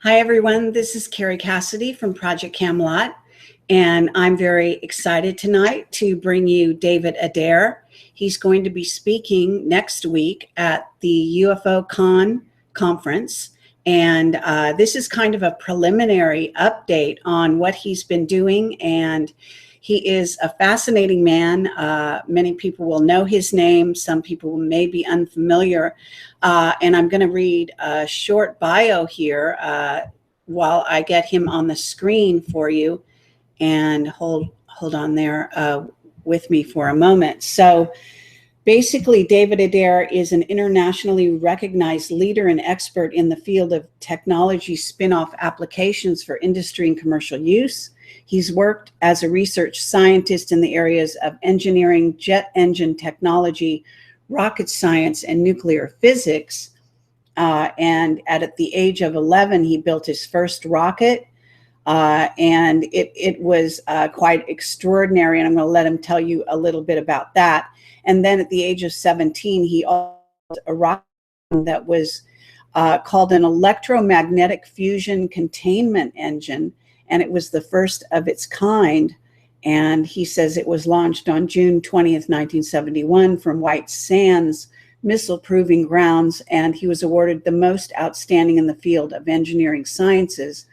Hi, everyone. This is Carrie Cassidy from Project Camelot, and I'm very excited tonight to bring you David Adair. He's going to be speaking next week at the UFO Con conference, and this is kind of a preliminary update on what he's been doing, and he is a fascinating man. Many people will know his name. Some people may be unfamiliar. And I'm going to read a short bio here while I get him on the screen for you. And hold on there with me for a moment. So basically, David Adair is an internationally recognized leader and expert in the field of technology spin-off applications for industry and commercial use. He's worked as a research scientist in the areas of engineering, jet engine technology, rocket science, and nuclear physics. And at the age of 11, he built his first rocket. And it was quite extraordinary. And I'm going to let him tell you a little bit about that. And then at the age of 17, he also built a rocket that was called an electromagnetic fusion containment engine. And it was the first of its kind. And he says it was launched on June 20th, 1971 from White Sands Missile Proving Grounds. And he was awarded the most outstanding in the field of engineering sciences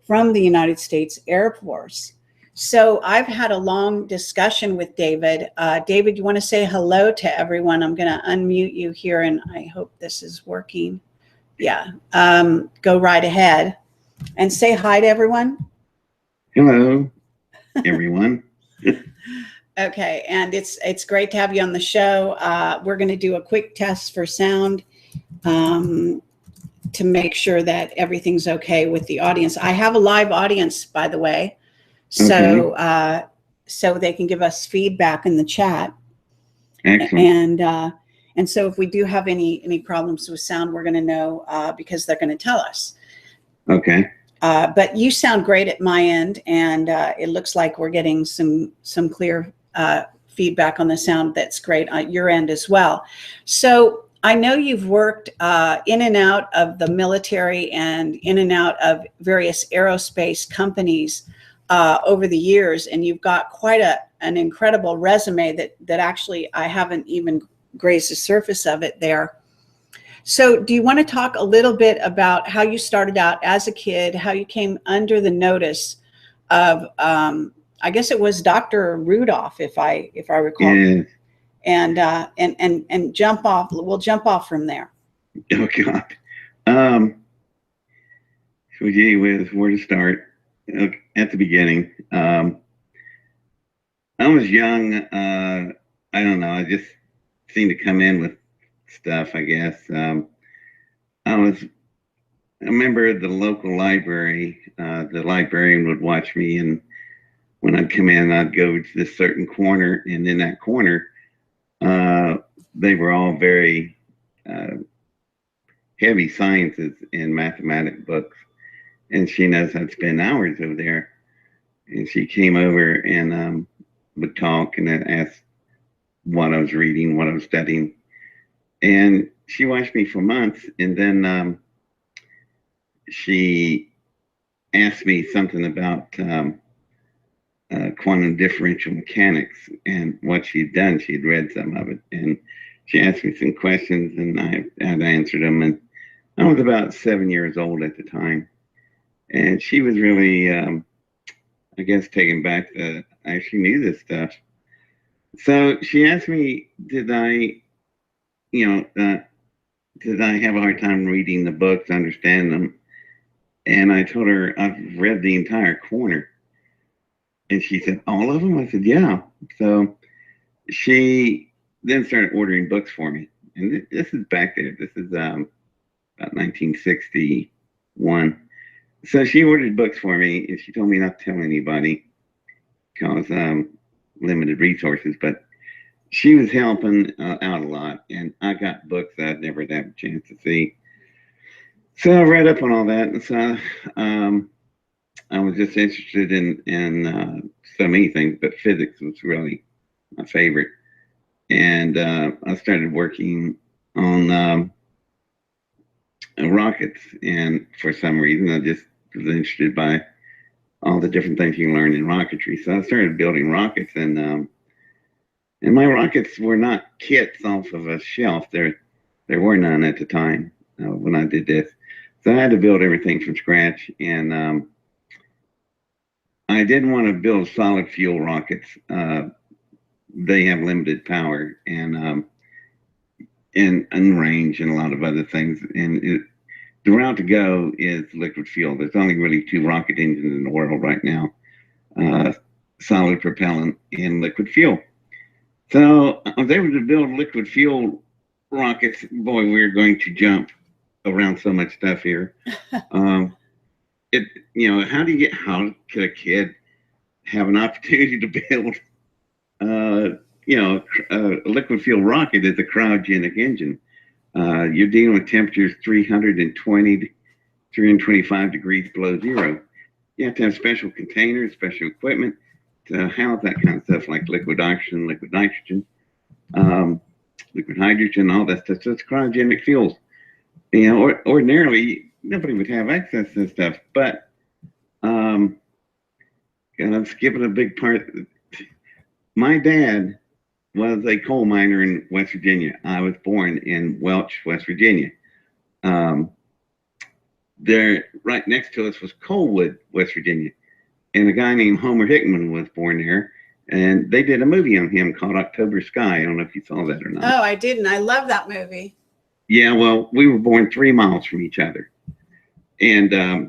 from the United States Air Force. So I've had a long discussion with David. David, you want to say hello to everyone? I'm going to unmute you here, and I hope this is working. Yeah, go right ahead and say hi to everyone. Hello, everyone. Okay, and it's great to have you on the show. We're going to do a quick test for sound to make sure that everything's okay with the audience. I have a live audience, by the way, so okay. So they can give us feedback in the chat. Excellent. And so if we do have any problems with sound, we're going to know because they're going to tell us. Okay. But you sound great at my end, and it looks like we're getting some clear feedback on the sound. That's great on your end as well. So I know you've worked in and out of the military and in and out of various aerospace companies over the years, and you've got quite an incredible resume that actually I haven't even grazed the surface of it there. So do you want to talk a little bit about how you started out as a kid, how you came under the notice of, I guess it was Dr. Rudolph, if I recall, Yeah. and jump off. We'll jump off from there. Oh God. So gee whiz, where to start? At the beginning, I was young. I don't know. I just seemed to come in with stuff, I guess. I was a member of the local library. The librarian would watch me, and when I'd come in, I'd go to this certain corner, and in that corner, they were all very heavy sciences and mathematics books. And she knows I'd spend hours over there. And she came over and would talk and then ask what I was reading, what I was studying. And she watched me for months, and then she asked me something about quantum differential mechanics and what she'd done. She'd read some of it, and she asked me some questions, and I had answered them. And I was about 7 years old at the time, and she was really, I guess, taken back that I actually knew this stuff. So she asked me, did I have a hard time reading the books, understand them? And I told her I've read the entire corner. And she said, all of them? I said, yeah. So she then started ordering books for me. And this is back there. This is about 1961. So she ordered books for me, and she told me not to tell anybody because limited resources. But she was helping out a lot, and I got books that I'd never had a chance to see. So I read up on all that, and so I was just interested in so many things, but physics was really my favorite. And I started working on rockets, and for some reason I just was interested by all the different things you can learn in rocketry. So I started building rockets, and my rockets were not kits off of a shelf. There were none at the time when I did this. So I had to build everything from scratch, and I didn't want to build solid fuel rockets. They have limited power and range and a lot of other things. And the route to go is liquid fuel. There's only really two rocket engines in the world right now: solid propellant and liquid fuel. So I was able to build liquid fuel rockets. Boy, we're going to jump around so much stuff here. How could a kid have an opportunity to build, a liquid fuel rocket is a cryogenic engine. You're dealing with temperatures 320 to 325 degrees below zero. You have to have special containers, special equipment to house that kind of stuff, like liquid oxygen, liquid nitrogen, liquid hydrogen, all that stuff. So it's cryogenic fuels. Ordinarily, nobody would have access to this stuff, but and I'm skipping a big part. My dad was a coal miner in West Virginia. I was born in Welch, West Virginia. There, right next to us was Coalwood, West Virginia, and a guy named Homer Hickman was born there. And they did a movie on him called October Sky. I don't know if you saw that or not. Oh, I didn't. I love that movie. Yeah, well, we were born 3 miles from each other, and I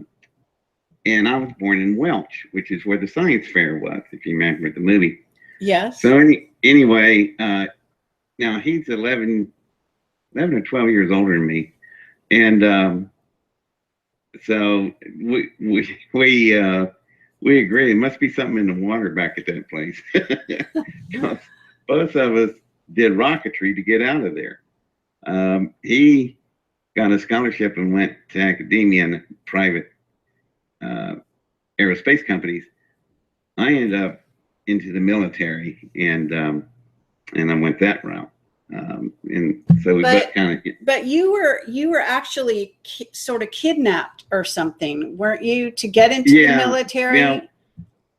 was born in Welch, which is where the science fair was, if you remember the movie. Yes. So anyway, now he's 11 or 12 years older than me, and so we agree. It must be something in the water back at that place. Both of us did rocketry to get out of there. He got a scholarship and went to academia and private aerospace companies. I ended up into the military, and I went that route. And so we both kind of. But you were actually sort of kidnapped or something, weren't you, to get into the military?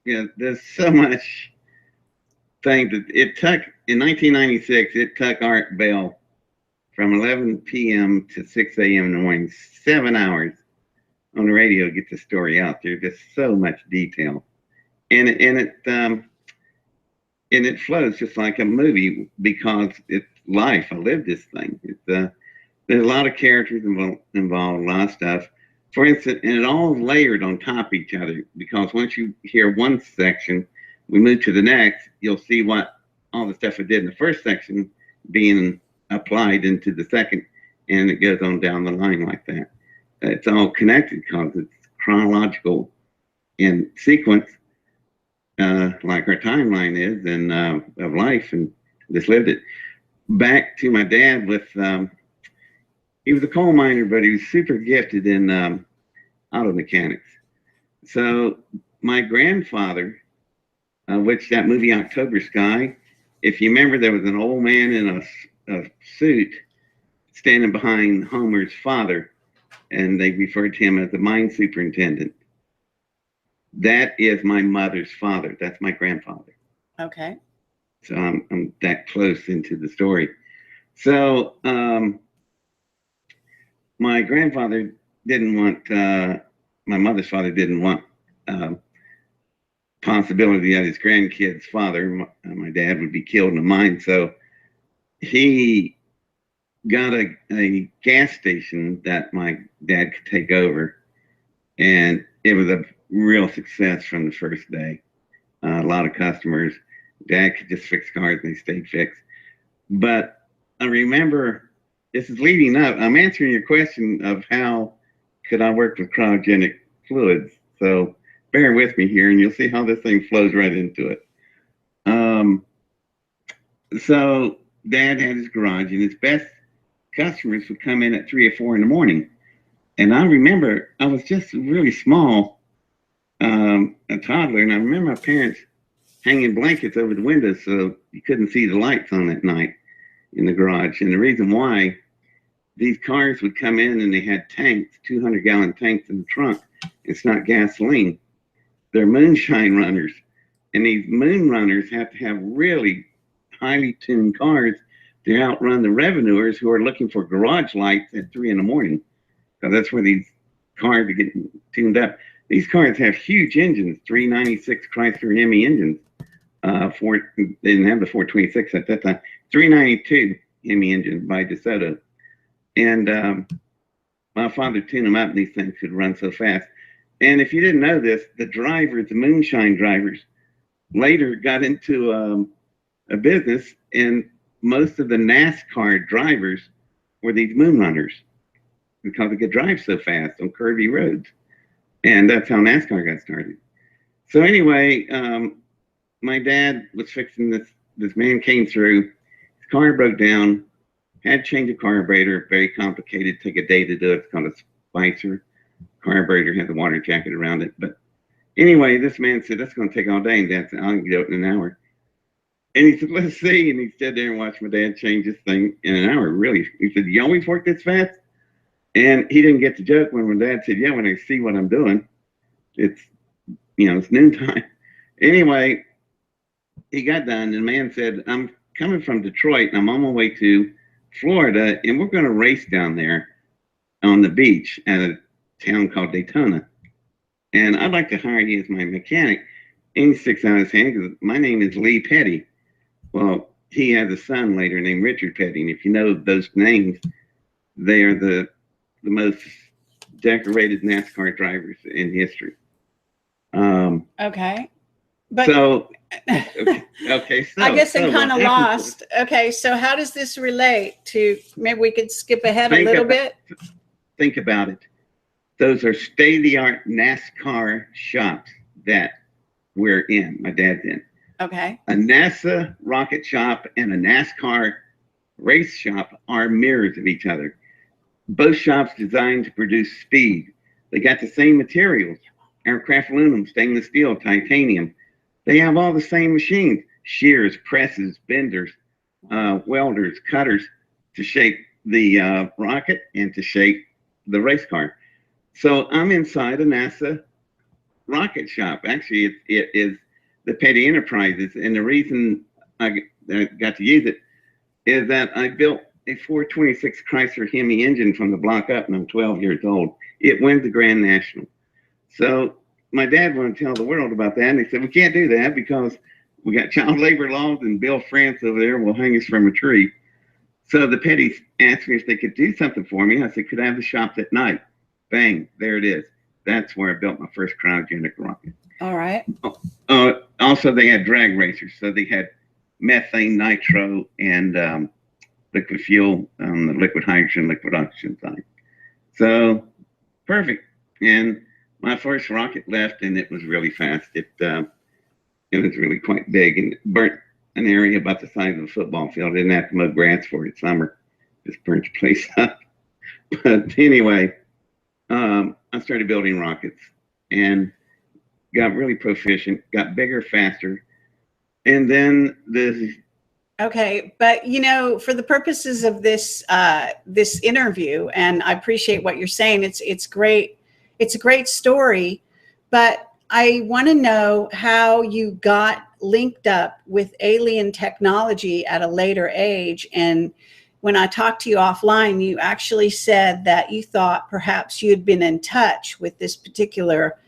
Yeah. There's so much things that it took. In 1996, it took Art Bell from 11 p.m. to 6 a.m. in the morning, 7 hours on the radio to get the story out there. Just so much detail, and it flows just like a movie because it's life. I lived this thing. There's a lot of characters involved, a lot of stuff. For instance, and it all layered on top of each other, because once you hear one section, we move to the next, you'll see what all the stuff I did in the first section being applied into the second, and it goes on down the line like that. It's all connected because it's chronological in sequence, like our timeline is, and of life, and just lived it. Back to my dad with, he was a coal miner, but he was super gifted in auto mechanics. So my grandfather, which that movie October Sky, if you remember, there was an old man in a suit standing behind Homer's father, and they referred to him as the mine superintendent. That is my mother's father. That's my grandfather. Okay. So I'm that close into the story. So my grandfather didn't want, my mother's father didn't want possibility that his grandkid's father, my dad, would be killed in a mine. So he got a gas station that my dad could take over, and it was a real success from the first day. A lot of customers. Dad could just fix cars and they stayed fixed. But I remember, this is leading up, I'm answering your question of how could I work with cryogenic fluids. So bear with me here and you'll see how this thing flows right into it. So Dad had his garage, and his best customers would come in at 3 or 4 in the morning. And I remember I was just really small, a toddler, and I remember my parents hanging blankets over the windows so you couldn't see the lights on at night in the garage. And the reason why, these cars would come in and they had tanks, 200-gallon tanks in the trunk. It's not gasoline. They're moonshine runners. And these moon runners have to have really highly tuned cars to outrun the revenuers who are looking for garage lights at 3 in the morning. So that's where these cars are getting tuned up. These cars have huge engines, 396 Chrysler Hemi engines. They didn't have the 426 at that time. 392 Hemi engine by DeSoto. And my father tuned them up, and these things could run so fast. And if you didn't know this, the drivers, the moonshine drivers, later got into a business, and most of the NASCAR drivers were these moon runners because they could drive so fast on curvy roads. And that's how NASCAR got started. So anyway, my dad was fixing this. This man came through. His car broke down. Had to change a carburetor. Very complicated. Take a day to do it. It's called a Spicer. Carburetor had the water jacket around it. But anyway, this man said, that's going to take all day. And Dad said, I can do it in an hour. And he said, let's see. And he stood there and watched my dad change this thing in an hour. Really? He said, you always work this fast? And he didn't get the joke when my dad said, yeah, when I see what I'm doing, it's, it's noontime. Anyway, he got done, and the man said, I'm coming from Detroit, and I'm on my way to Florida, and we're going to race down there on the beach at a town called Daytona. And I'd like to hire you as my mechanic. And he sticks out his hand because my name is Lee Petty. Well, he has a son later named Richard Petty. And if you know those names, they are the most decorated NASCAR drivers in history. Okay. But so, okay. So I guess I'm kind of lost. Okay. So how does this relate to, maybe we could skip ahead a little bit? Think about it. Those are state-of-the-art NASCAR shops that we're in, my dad's in. Okay. A NASA rocket shop and a NASCAR race shop are mirrors of each other. Both shops designed to produce speed. They got the same materials: aircraft aluminum, stainless steel, titanium. They have all the same machines: shears, presses, benders, welders, cutters to shape the rocket and to shape the race car. So I'm inside a NASA rocket shop. Actually, it is the Petty Enterprises. And the reason I got to use it is that I built a 426 Chrysler Hemi engine from the block up, and I'm 12 years old. It wins the Grand National. So my dad wanted to tell the world about that, and he said, we can't do that because we got child labor laws, and Bill France over there will hang us from a tree. So the Pettys asked me if they could do something for me. I said, could I have the shops at night? Bang, there it is. That's where I built my first cryogenic rocket. All right. Also, they had drag racers. So they had methane, nitro, and liquid fuel on the liquid hydrogen, liquid oxygen side. So perfect. And my first rocket left, and it was really fast. It was really quite big, and it burnt an area about the size of a football field. I didn't have to mow grass for it summer. Just burnt the place up. But anyway, I started building rockets and got really proficient, got bigger, faster. And then Okay, but for the purposes of this this interview, and I appreciate what you're saying, it's great. It's a great story, but I want to know how you got linked up with alien technology at a later age. And when I talked to you offline, you actually said that you thought perhaps you had been in touch with this particular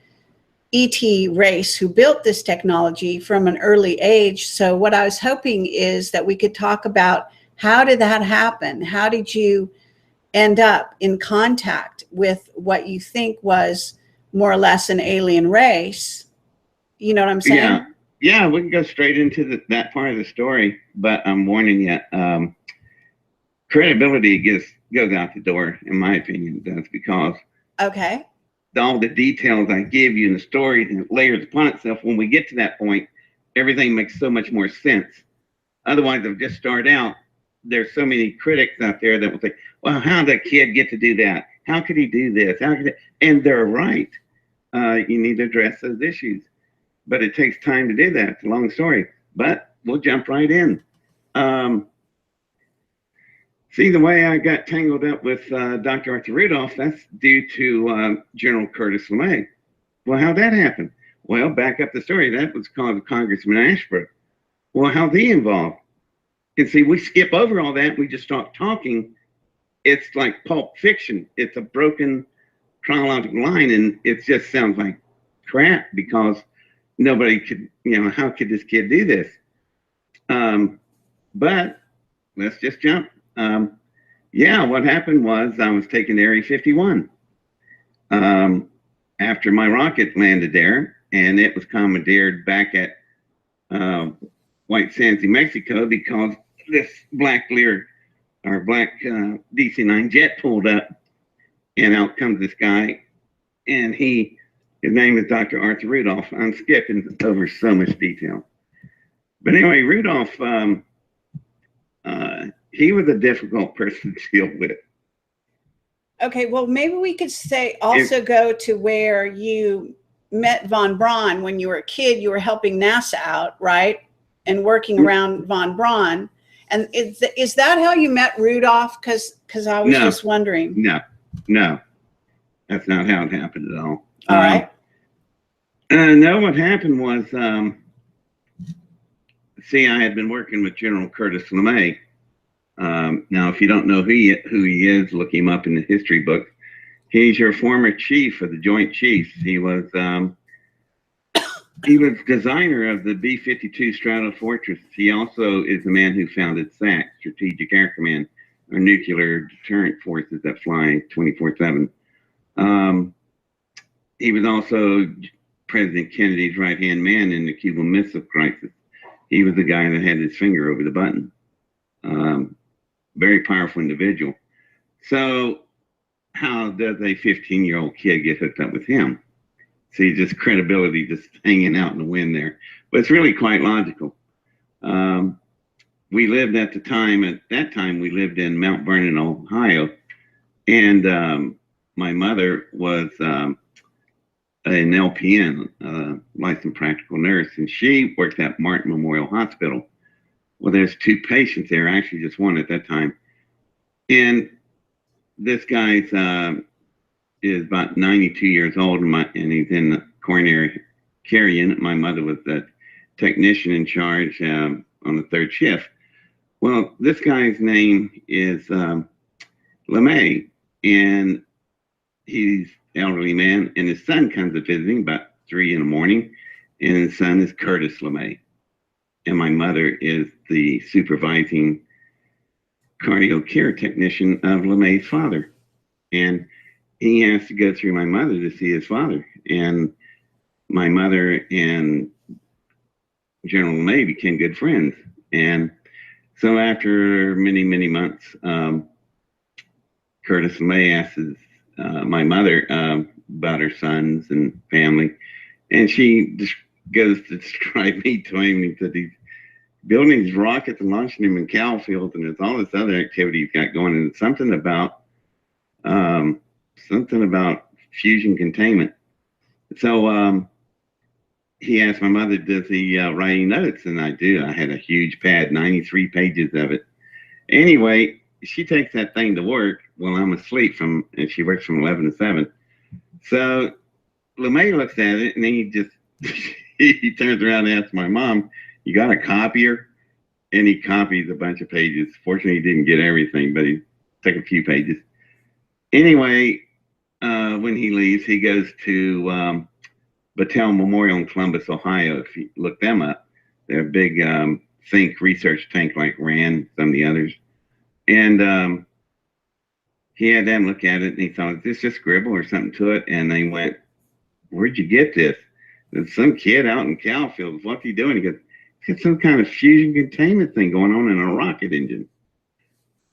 ET race who built this technology from an early age. So what I was hoping is that we could talk about, how did that happen? How did you end up in contact with what you think was more or less an alien race? You know what I'm saying? Yeah, we can go straight into that part of the story, but I'm warning you, credibility goes out the door, in my opinion. That's because okay, all the details I give you in the story, and it layers upon itself. When we get to that point, everything makes so much more sense. Otherwise, if just start out, there's so many critics out there that will say, well, how did that kid get to do that? How could he do this? And they're right. You need to address those issues. But it takes time to do that. It's a long story. But we'll jump right in. See, the way I got tangled up with Dr. Arthur Rudolph, that's due to General Curtis LeMay. Well, how'd that happen? Well, back up the story. That was called Congressman Ashbrook. Well, how's he involved? And see, we skip over all that. We just start talking. It's like Pulp Fiction. It's a broken chronological line, and it just sounds like crap because nobody could, how could this kid do this? But let's just jump. Yeah, what happened was I was taken to Area 51 after my rocket landed there, and it was commandeered back at White Sands, New Mexico, because this black Lear or black DC-9 jet pulled up, and out comes this guy, and his name is Dr. Arthur Rudolph. I'm skipping over so much detail. But anyway, Rudolph, he was a difficult person to deal with. Okay, well, maybe we could go to where you met von Braun when you were a kid. You were helping NASA out, right? And working around von Braun. And is that how you met Rudolph? Because I was just wondering. No, that's not how it happened at all. All right. No, what happened was, see, I had been working with General Curtis LeMay. Now, if you don't know who he is, look him up in the history book. He's your former chief of the Joint Chiefs. He was designer of the B-52 Stratofortress. He also is the man who founded SAC, Strategic Air Command, or nuclear deterrent forces that fly 24/7. He was also President Kennedy's right-hand man in the Cuban Missile Crisis. He was the guy that had his finger over the button. Very powerful individual. So how does a 15-year-old kid get hooked up with him? See, just credibility just hanging out in the wind there. But it's really quite logical. We lived at that time, we lived in Mount Vernon, Ohio. And my mother was an LPN, licensed practical nurse, and she worked at Martin Memorial Hospital. Well, there's 2 patients there, actually just one at that time. And this guy's is about 92 years old, and he's in the coronary care unit. My mother was the technician in charge on the 3rd shift. Well, this guy's name is LeMay, and he's an elderly man, and his son comes to visit him about 3 in the morning, and his son is Curtis LeMay. And my mother is the supervising cardio care technician of LeMay's father. And he has to go through my mother to see his father. And my mother and General LeMay became good friends. And so after many, many months, Curtis LeMay asks my mother about her sons and family. And she just goes to describe me to him. He said he's building these rockets and launching them in cow fields, and there's all this other activity he's got going, and it's something about fusion containment. So he asked my mother, does he write any notes? And I do. I had a huge pad, 93 pages of it. Anyway, she takes that thing to work while I'm asleep and she works from 11 to 7. So LeMay looks at it, and then he turns around and asks my mom, you got a copier? And he copies a bunch of pages. Fortunately, he didn't get everything, but he took a few pages. Anyway, when he leaves, he goes to Battelle Memorial in Columbus, Ohio. If you look them up, they're a big research tank like RAND, some of the others. And he had them look at it, and he thought, is this just scribble or something to it? And they went, where'd you get this? There's some kid out in Cowfield. What's he doing? He goes, he's got some kind of fusion containment thing going on in a rocket engine.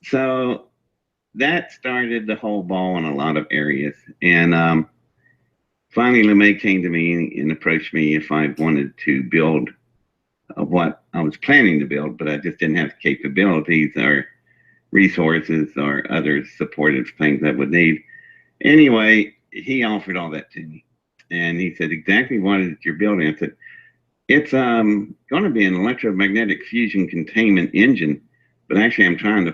So that started the whole ball in a lot of areas. And finally, LeMay came to me and approached me if I wanted to build what I was planning to build, but I just didn't have the capabilities or resources or other supportive things I would need. Anyway, he offered all that to me. And he said, exactly what is it you're building? I said, it's going to be an electromagnetic fusion containment engine, but actually I'm trying to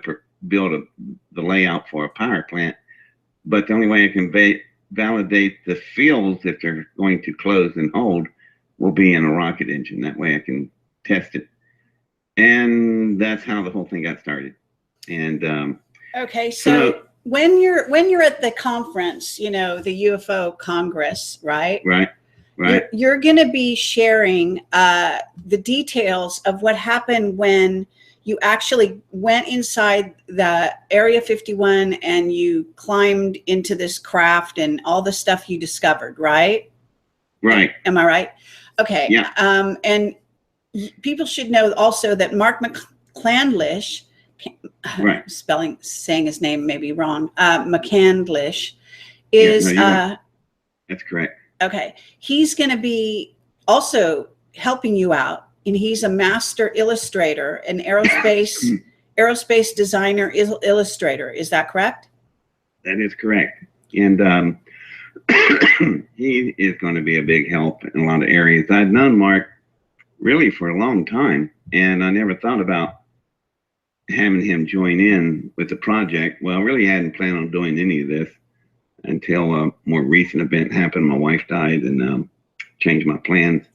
build the layout for a power plant, but the only way I can validate the fields, if they're going to close and hold, will be in a rocket engine. That way I can test it. And that's how the whole thing got started. And okay, so when you're at the conference, you know, the UFO Congress, right? Right. You're going to be sharing the details of what happened when you actually went inside the Area 51 and you climbed into this craft and all the stuff you discovered, right? Right. Am I right? Okay. Yeah. And people should know also that Mark McCandlish, right. saying his name may be wrong, McCandlish is, that's correct. Okay. He's going to be also helping you out, and he's a master illustrator, an aerospace designer illustrator. Is that correct? That is correct. And he is going to be a big help in a lot of areas. I've known Mark really for a long time, and I never thought about having him join in with the project. Well, I really hadn't planned on doing any of this until a more recent event happened. My wife died and changed my plans.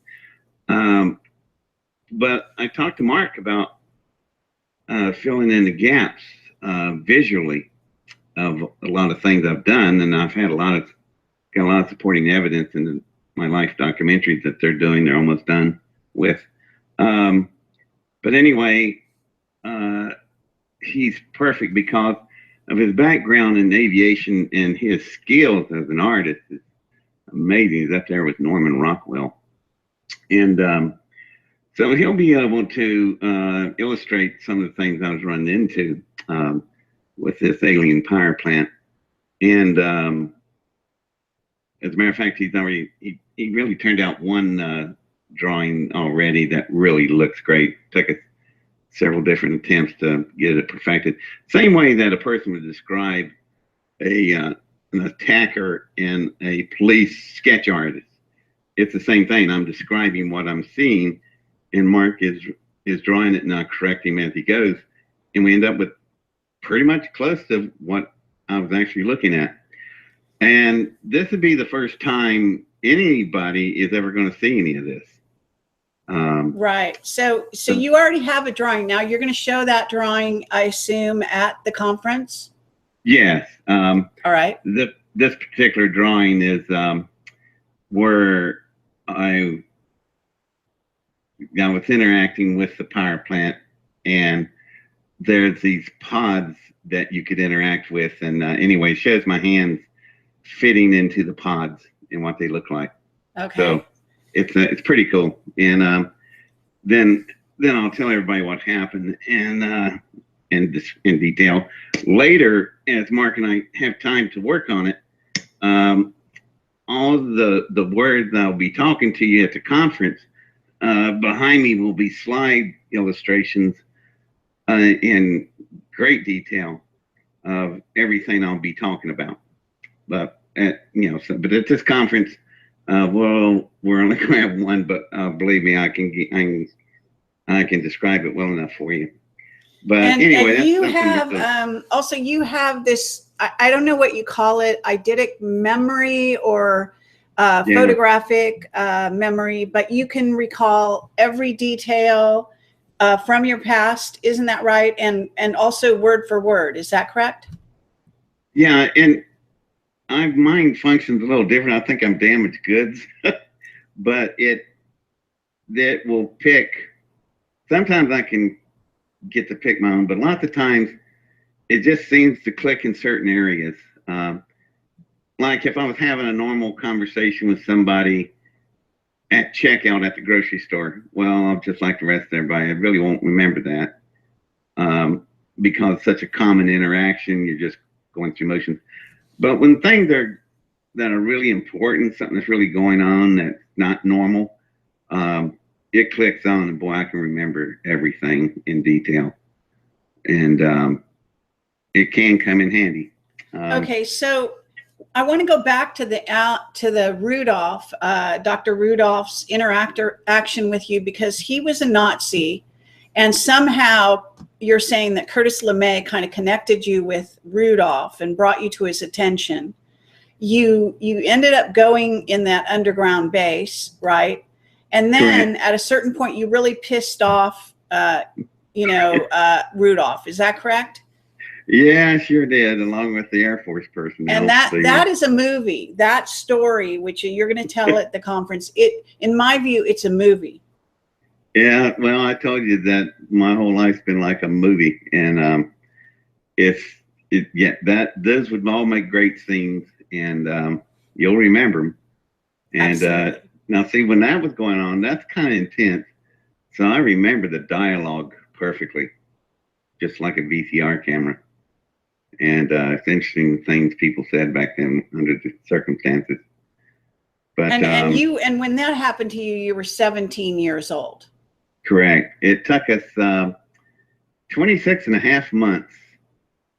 But I talked to Mark about filling in the gaps visually of a lot of things I've done, and I've had got a lot of supporting evidence in my life documentaries that they're doing. They're almost done with. But anyway, he's perfect because of his background in aviation, and his skills as an artist is amazing. He's up there with Norman Rockwell. And so he'll be able to illustrate some of the things I was running into with this alien power plant. And as a matter of fact, he really turned out one drawing already that really looks great. Took us several different attempts to get it perfected. Same way that a person would describe an attacker and a police sketch artist. It's the same thing. I'm describing what I'm seeing, and Mark is drawing it, and I correct him as he goes, and we end up with pretty much close to what I was actually looking at. And this would be the first time anybody is ever going to see any of this. Right. So you already have a drawing. Now you're going to show that drawing, I assume, at the conference? Yes. All right. This particular drawing is where I was interacting with the power plant, and there's these pods that you could interact with. And anyway, it shows my hands fitting into the pods and what they look like. Okay. So it's pretty cool. And then I'll tell everybody what happened and in detail later, as Mark and I have time to work on it. All the words I'll be talking to you at the conference, behind me will be slide illustrations in great detail of everything I'll be talking about. But at this conference, we're only going to have one, but believe me, I can describe it well enough for you. But anyway, and you have also you have this. I don't know what you call it, eidetic memory or photographic memory, but you can recall every detail from your past. Isn't that right? And also word for word. Is that correct? Yeah, and mine functions a little different. I think I'm damaged goods, but it will pick. Sometimes I can get to pick my own, but lots of times it just seems to click in certain areas. Like if I was having a normal conversation with somebody at checkout at the grocery store, well, I'm just like the rest of everybody. I really won't remember that because it's such a common interaction. You're just going through motions. But when things that are really important, something that's really going on that's not normal, it clicks on, and boy, I can remember everything in detail. And it can come in handy. Okay, so I want to go back to the Rudolph, Dr. Rudolph's interaction with you, because he was a Nazi, and somehow you're saying that Curtis LeMay kind of connected you with Rudolph and brought you to his attention. You ended up going in that underground base, right? And then at a certain point, you really pissed off, Rudolph. Is that correct? Yeah, I sure did, along with the Air Force personnel. And that is a movie. That story, which you're going to tell at the conference, in my view, it's a movie. Yeah, well, I told you that my whole life's been like a movie, and those would all make great scenes, and you'll remember them. And now, see, when that was going on, that's kind of intense. So I remember the dialogue perfectly, just like a VCR camera. And it's interesting things people said back then under the circumstances. But and when that happened to you, you were 17 years old. Correct. It took us 26 and a half months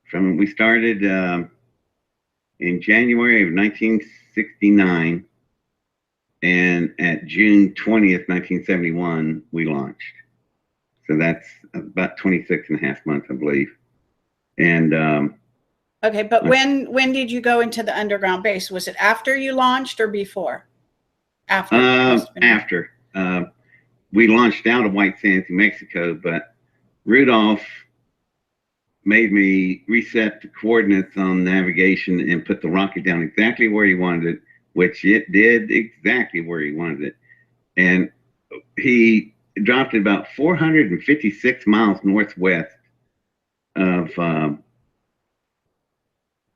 from we started in January of 1969, and at June 20th, 1971, we launched. So that's about 26 and a half months, I believe. And okay, but when did you go into the underground base? Was it after you launched or before? After. After. We launched out of White Sands, New Mexico, but Rudolph made me reset the coordinates on navigation and put the rocket down exactly where he wanted it, which it did exactly where he wanted it. And he dropped it about 456 miles northwest of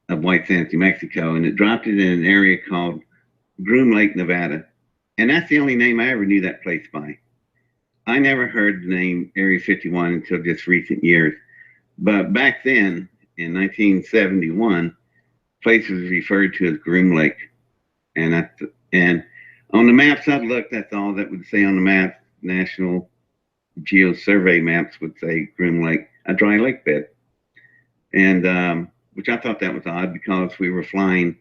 White Sands, New Mexico, and it dropped it in an area called Groom Lake, Nevada. And that's the only name I ever knew that place by. I never heard the name Area 51 until just recent years. But back then, in 1971, place was referred to as Groom Lake. And on the maps I looked, that's all that would say on the map. National Geo Survey maps would say Groom Lake, a dry lake bed. And which I thought that was odd because we were flying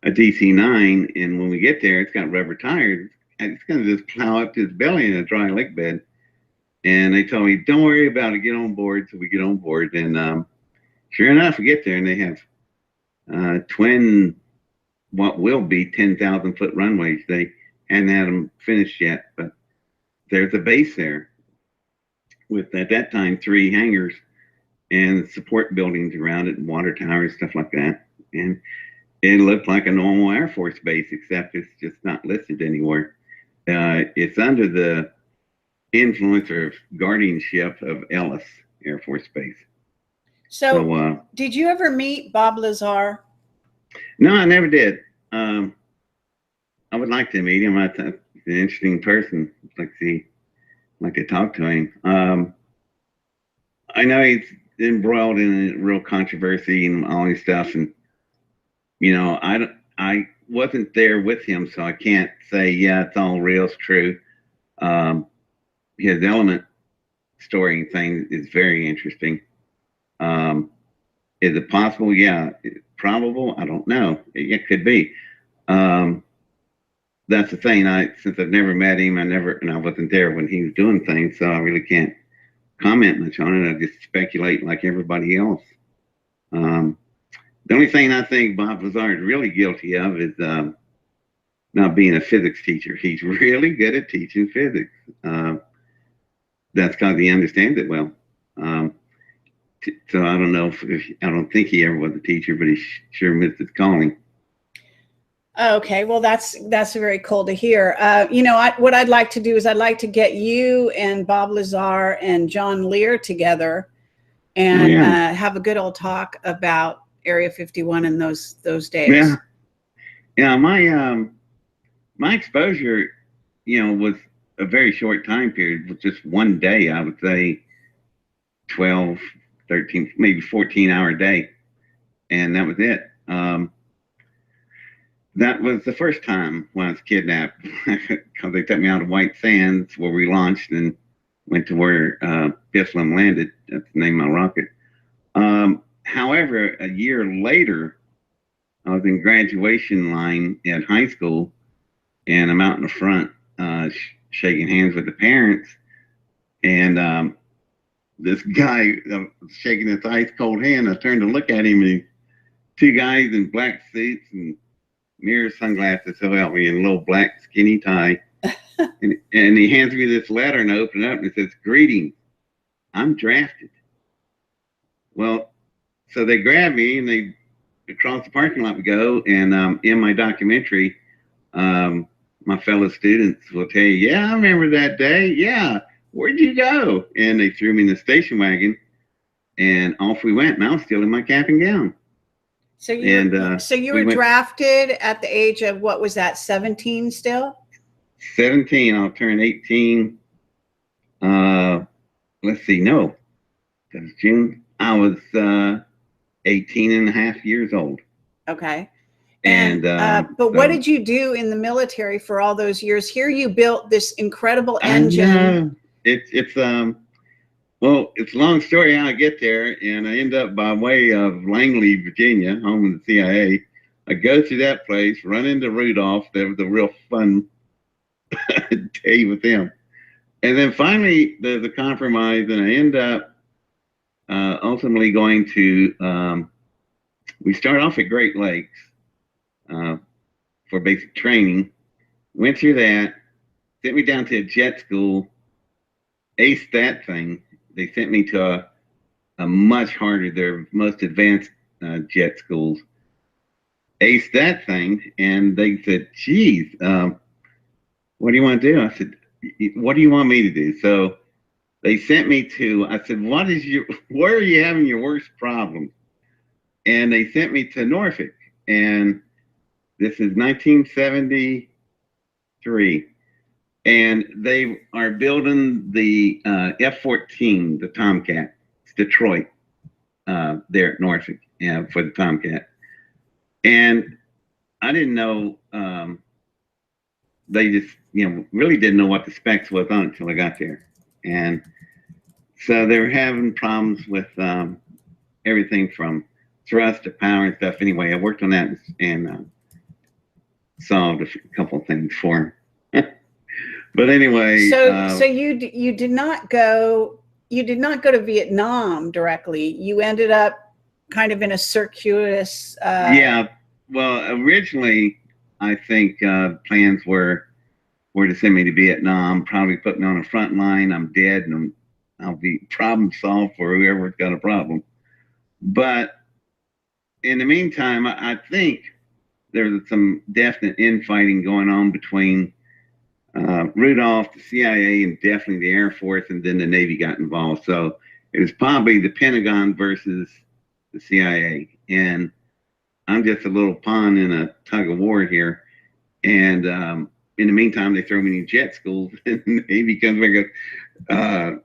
a DC-9, and when we get there, it's got rubber tires. And it's going to just plow up to its belly in a dry lake bed. And they told me, don't worry about it, get on board. So we get on board. And sure enough, we get there, and they have twin, what will be 10,000-foot runways. They hadn't had them finished yet, but there's a base there with, at that time, 3 hangars and support buildings around it, and water towers, stuff like that. And it looked like a normal Air Force base, except it's just not listed anywhere. It's under the influence or guardianship of Ellis Air Force Base. So did you ever meet Bob Lazar? No, I never did. I would like to meet him. I thought he's an interesting person. I'd like to talk to him. I know he's embroiled in a real controversy and all this stuff, and I wasn't there with him, so I can't say, yeah, it's all real, it's true. His element story thing is very interesting. Is it possible? Yeah. Probable? I don't know. It could be. That's the thing. Since I've never met him, and I wasn't there when he was doing things, so I really can't comment much on it. I just speculate like everybody else. The only thing I think Bob Lazar is really guilty of is not being a physics teacher. He's really good at teaching physics. That's because he understands it well. So I don't know I don't think he ever was a teacher, but he sure missed his calling. Okay, well, that's very cool to hear. What I'd like to do is I'd like to get you and Bob Lazar and John Lear together and have a good old talk about Area 51 in those days. Yeah. My exposure, was a very short time period, with just one day. I would say 12, 13, maybe 14-hour day, and that was it. That was the first time when I was kidnapped, because they took me out of White Sands, where we launched, and went to where Bislam landed. That's the name of my rocket. However, a year later, I was in graduation line at high school, and I'm out in the front shaking hands with the parents, and this guy shaking his ice cold hand. I turned to look at him, and two guys in black suits and mirror sunglasses, so help me, and a little black skinny tie. and he hands me this letter, and I open it up, and it says, "Greetings, I'm drafted." Well, so they grab me, and they across the parking lot we go, and in my documentary, my fellow students will tell you, "Yeah, I remember that day. Yeah, where'd you go?" And they threw me in the station wagon, and off we went. And I was still in my cap and gown. So you were drafted at the age of, what was that, 17 still? 17. I'll turn 18. Let's see. No, that was June. I was 18 and a half years old. Okay. But what did you do in the military for all those years? Here you built this incredible engine. Well, it's a long story how I get there, and I end up by way of Langley, Virginia, home of the CIA. I go to that place, run into Rudolph. That was a real fun day with him. And then finally, there's a compromise, and I end up ultimately going to, we start off at Great Lakes for basic training. Went through that, sent me down to a jet school, aced that thing. They sent me to a much harder, their most advanced jet schools. Aced that thing, and they said, "Geez, what do you want to do?" I said, "What do you want me to do?" So they sent me to, I said, where are you having your worst problems? And they sent me to Norfolk, and this is 1973. And they are building the F-14, the Tomcat. It's Detroit, there at Norfolk, for the Tomcat. And I didn't know, they just, really didn't know what the specs was on it until I got there. And so they were having problems with everything from thrust to power and stuff. Anyway, I worked on that and solved a couple of things for them. But anyway, so you did not go to Vietnam directly. You ended up kind of in a circuitous. Yeah. Well, originally, I think plans were to send me to Vietnam, probably put me on the front line. I'm dead, and I'll be problem solved for whoever's got a problem. But in the meantime, I think there was some definite infighting going on between Rudolph, the CIA, and definitely the Air Force, and then the Navy got involved. So it was probably the Pentagon versus the CIA. And I'm just a little pawn in a tug of war here. And in the meantime, they throw me in jet schools, and the Navy comes back and goes,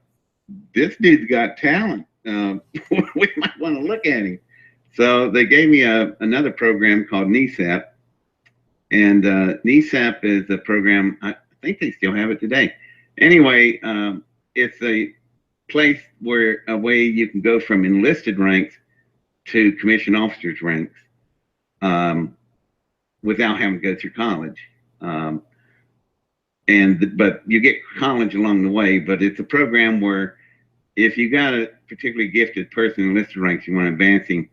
"This dude's got talent. We might want to look at him." So they gave me another program called NESAP. And NESAP is a program, I think they still have it today. Anyway, it's a place where a way you can go from enlisted ranks to commissioned officers ranks without having to go through college. But you get college along the way. But it's a program where if you got a particularly gifted person in enlisted ranks, you want to advance him.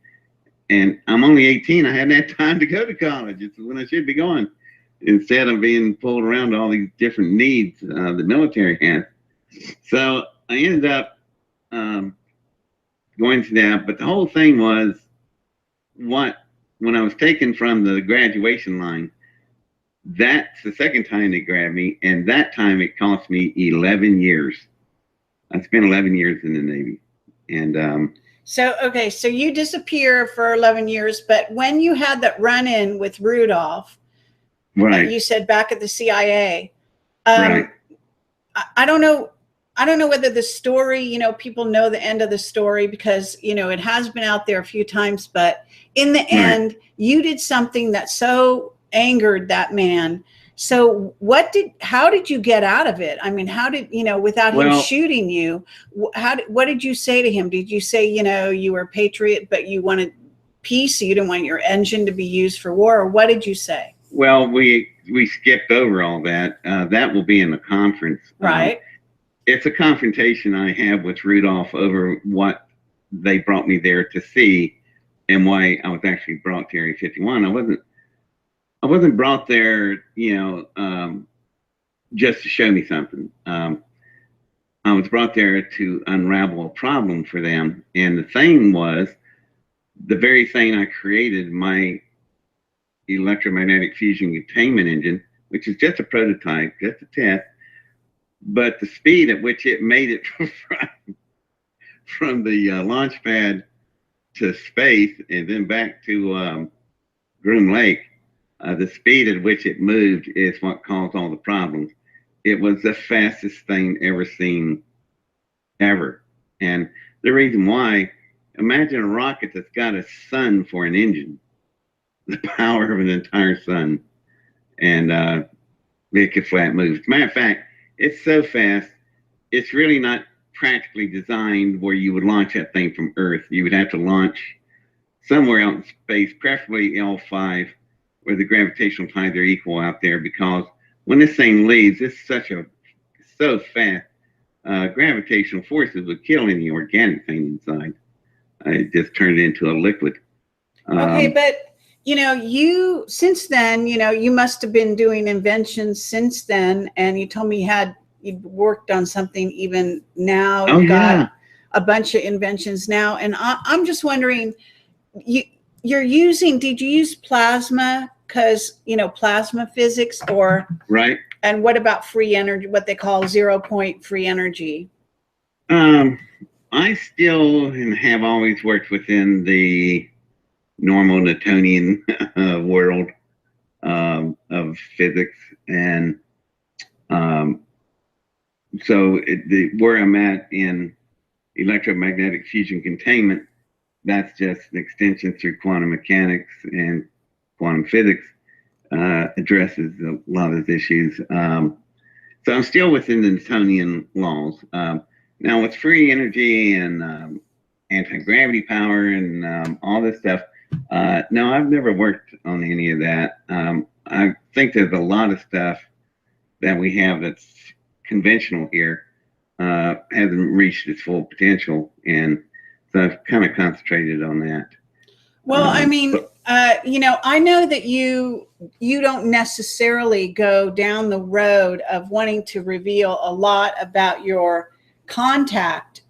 And I'm only 18. I hadn't had time to go to college. It's when I should be going. Instead of being pulled around to all these different needs the military has. So I ended up going to that. But the whole thing was when I was taken from the graduation line, that's the second time they grabbed me. And that time it cost me 11 years. I spent 11 years in the Navy. And so you disappear for 11 years, but when you had that run-in with Rudolph, right, you said back at the CIA, right. I don't know whether the story, people know the end of the story because, it has been out there a few times, but in the end, you did something that so angered that man. So how did you get out of it? I mean, how did, without him shooting you, what did you say to him? Did you say, you were a patriot, but you wanted peace, so you didn't want your engine to be used for war? Or what did you say? Well, we skipped over all that. That will be in the conference. Right. it's a confrontation I have with Rudolph over what they brought me there to see and why I was actually brought to Area 51. I wasn't brought there, just to show me something. I was brought there to unravel a problem for them. And the thing was, the very thing I created, my electromagnetic fusion containment engine, which is just a prototype, just a test, but the speed at which it made it from the launch pad to space and then back to Groom Lake, the speed at which it moved is what caused all the problems. It was the fastest thing ever seen, ever. And the reason why, imagine a rocket that's got a sun for an engine, the power of an entire sun, and it could flat move. As a matter of fact, it's so fast, it's really not practically designed where you would launch that thing from Earth. You would have to launch somewhere out in space, preferably L5, where the gravitational tides are equal out there, because when this thing leaves, it's so fast, gravitational forces would kill any organic thing inside. It just turned it into a liquid. Okay, but you since then, you must have been doing inventions since then, and you told me you'd worked on something even now. Oh, You've got yeah. a bunch of inventions now, and I'm just wondering, did you use plasma? Because plasma physics, or Right. And what about free energy, what they call 0 point free energy? I still and have always worked within the normal Newtonian world of physics, and so where I'm at in electromagnetic fusion containment, that's just an extension through quantum mechanics, and quantum physics addresses a lot of those issues. So I'm still within the Newtonian laws. Now with free energy and anti-gravity power and all this stuff, no, I've never worked on any of that. I think there's a lot of stuff that we have that's conventional here, hasn't reached its full potential, and so I've kind of concentrated on that. Well, I mean, I know that you don't necessarily go down the road of wanting to reveal a lot about your contact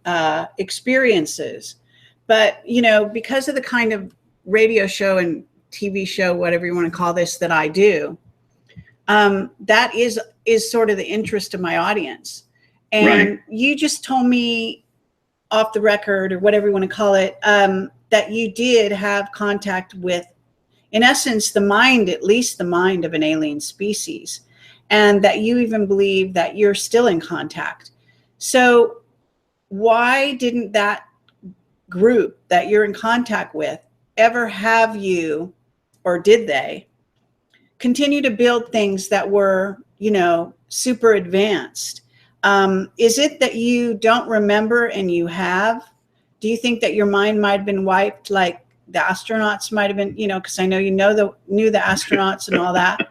experiences, but because of the kind of radio show and TV show, whatever you want to call this, that I do, that is sort of the interest of my audience. And Right. you just told me off the record, or whatever you want to call it, that you did have contact with, in essence, the mind, at least the mind of an alien species, and that you even believe that you're still in contact. So why didn't that group that you're in contact with ever have you, or did they continue to build things that were, super advanced? Is it that you don't remember and you have? Do you think that your mind might have been wiped, like the astronauts might have been, because I know knew the astronauts and all that,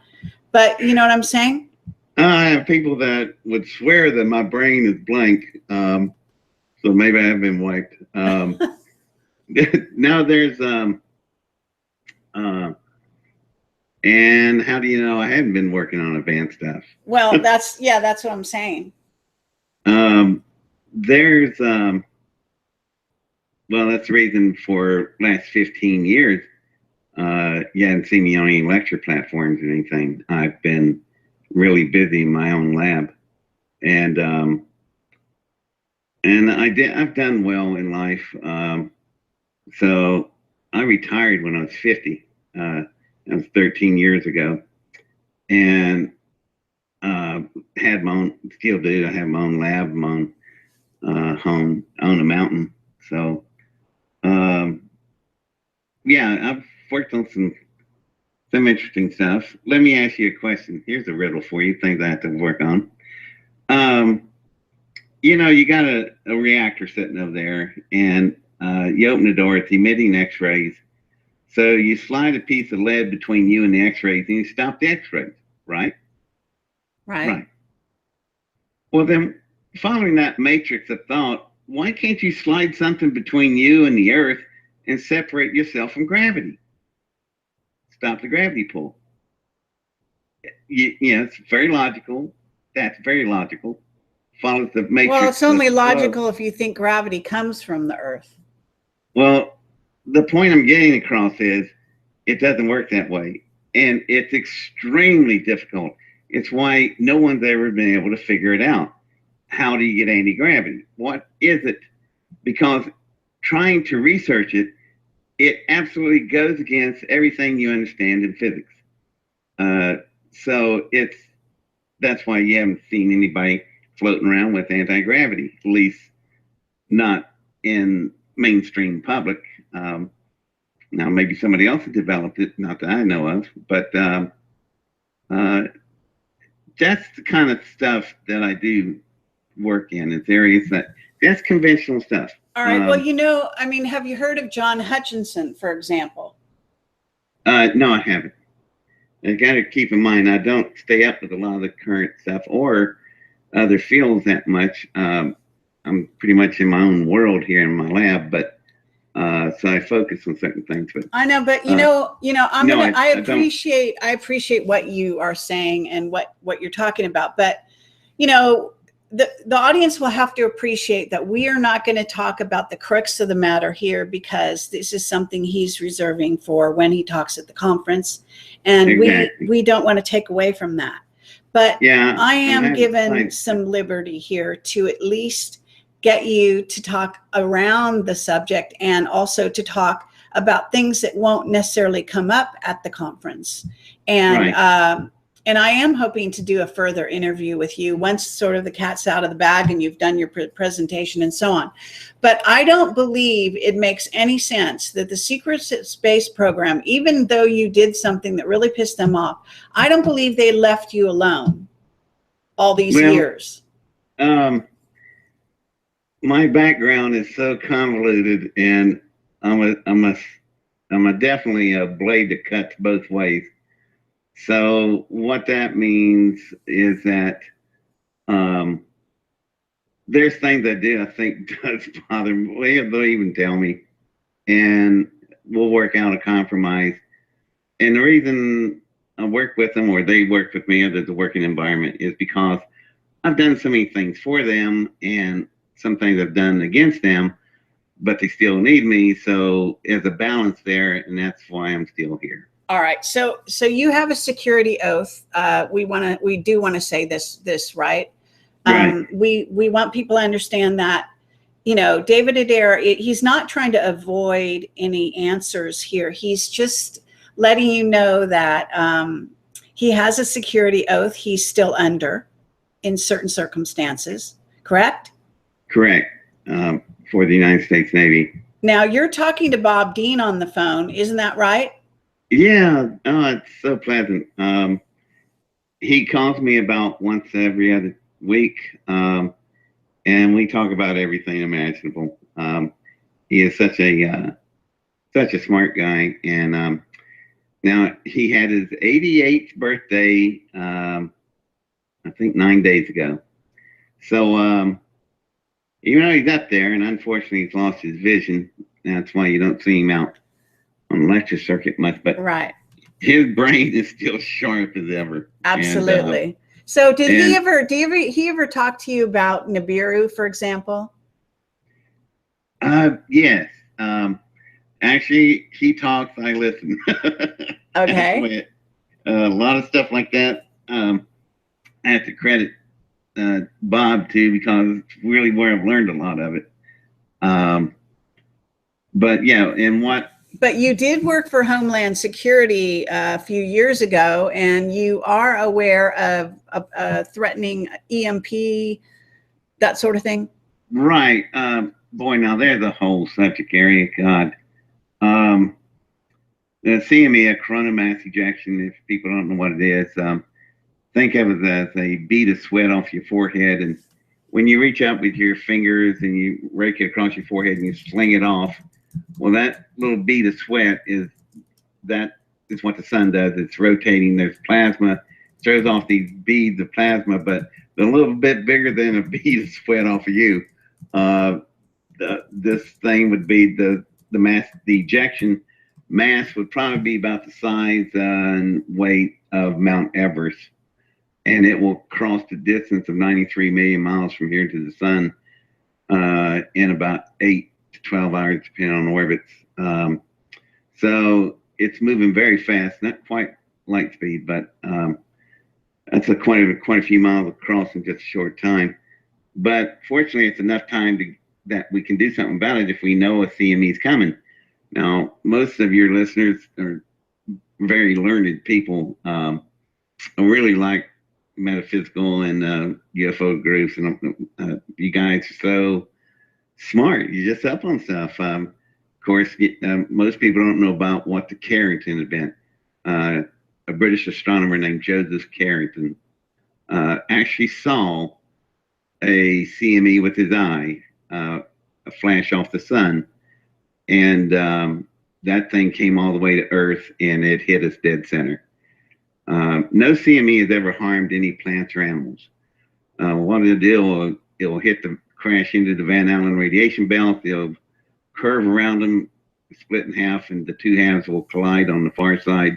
but you know what I'm saying? I have people that would swear that my brain is blank, so maybe I have been wiped. Now there's and how do you know I haven't been working on advanced stuff? Well, that's what I'm saying. There's well, that's the reason for last 15 years you haven't seen me on any lecture platforms or anything. I've been really busy in my own lab, and I've done well in life. So I retired when I was 50. That was 13 years ago, and had my own, still do. I have my own lab, my own home, on a mountain. So yeah, I've worked on some interesting stuff. Let me ask you a question. Here's a riddle for you, things I have to work on. You got a reactor sitting over there, and you open the door, it's emitting x-rays. So you slide a piece of lead between you and the x-rays, and you stop the x-rays, right? Right. Well, then following that matrix of thought, why can't you slide something between you and the earth and separate yourself from gravity? Stop the gravity pull. It's very logical. That's very logical. Follows the matrix. Well, it's only logical if you think gravity comes from the earth. Well, the point I'm getting across is it doesn't work that way. And it's extremely difficult. It's why no one's ever been able to figure it out. How do you get anti-gravity? What is it? Because trying to research it, it absolutely goes against everything you understand in physics. So that's why you haven't seen anybody floating around with anti-gravity, at least not in mainstream public. Now maybe somebody else has developed it, not that I know of, but that's the kind of stuff that I do work in. It's areas that's conventional stuff. All right. Well, I mean, have you heard of John Hutchinson, for example? No, I haven't. I got to keep in mind, I don't stay up with a lot of the current stuff or other fields that much. I'm pretty much in my own world here in my lab, but so I focus on certain things. But I know, but I appreciate what you are saying and what you're talking about. But the audience will have to appreciate that we are not going to talk about the crux of the matter here, because this is something he's reserving for when he talks at the conference, and exactly. we don't want to take away from that. But yeah, I am given some liberty here to at least get you to talk around the subject and also to talk about things that won't necessarily come up at the conference. And right. And I am hoping to do a further interview with you once sort of the cat's out of the bag and you've done your presentation and so on. But I don't believe it makes any sense that the secret space program, even though you did something that really pissed them off, I don't believe they left you alone all these years. My background is so convoluted, and I'm definitely a blade that cuts both ways. So what that means is that there's things I do I think does bother me. They'll even tell me, and we'll work out a compromise. And the reason I work with them, or they work with me, or there's a working environment, is because I've done so many things for them, and some things I've done against them, but they still need me. So there's a balance there, and that's why I'm still here. All right. So you have a security oath. We do want to say this, right? Right. We want people to understand that, David Adair, he's not trying to avoid any answers here. He's just letting you know that he has a security oath he's still under in certain circumstances, correct? Correct. For the United States Navy. Now, you're talking to Bob Dean on the phone, isn't that right? Yeah. Oh, it's so pleasant. He calls me about once every other week, and we talk about everything imaginable. He is such a smart guy, and now he had his 88th birthday, I think 9 days ago. So even though he's up there, and unfortunately he's lost his vision, that's why you don't see him out on the lecture circuit much, but right, his brain is still sharp as ever. Absolutely. And, so did he ever talk to you about Nibiru, for example? Yes. Actually, he talks, I listen. Okay. A lot of stuff like that. I have to credit Bob too, because it's really where I've learned a lot of it. But yeah, and what? But you did work for Homeland Security a few years ago, and you are aware of threatening EMP, that sort of thing? Right. Boy, now there's a whole subject area. God. The CME, coronal mass ejection, if people don't know what it is, think of it as a bead of sweat off your forehead. And when you reach out with your fingers and you rake it across your forehead and you sling it off, well, that little bead of sweat is what the sun does. It's rotating. There's plasma throws off these beads of plasma, but they're a little bit bigger than a bead of sweat off of you. This thing would be the mass, the ejection mass would probably be about the size and weight of Mount Everest, and it will cross the distance of 93 million miles from here to the sun in about 8 to 12 hours, depending on orbits. So it's moving very fast, not quite light speed, but that's quite a few miles across in just a short time. But fortunately, it's enough time that we can do something about it if we know a CME is coming. Now, most of your listeners are very learned people. I really like metaphysical and UFO groups, and you guys are so smart. You're just up on stuff. Of course, most people don't know about what the Carrington event. A British astronomer named Joseph Carrington actually saw a CME with his eye, a flash off the sun, and that thing came all the way to Earth, and it hit us dead center. No CME has ever harmed any plants or animals. What it'll do, it'll crash into the Van Allen radiation belt. It'll curve around them, split in half, and the two halves will collide on the far side,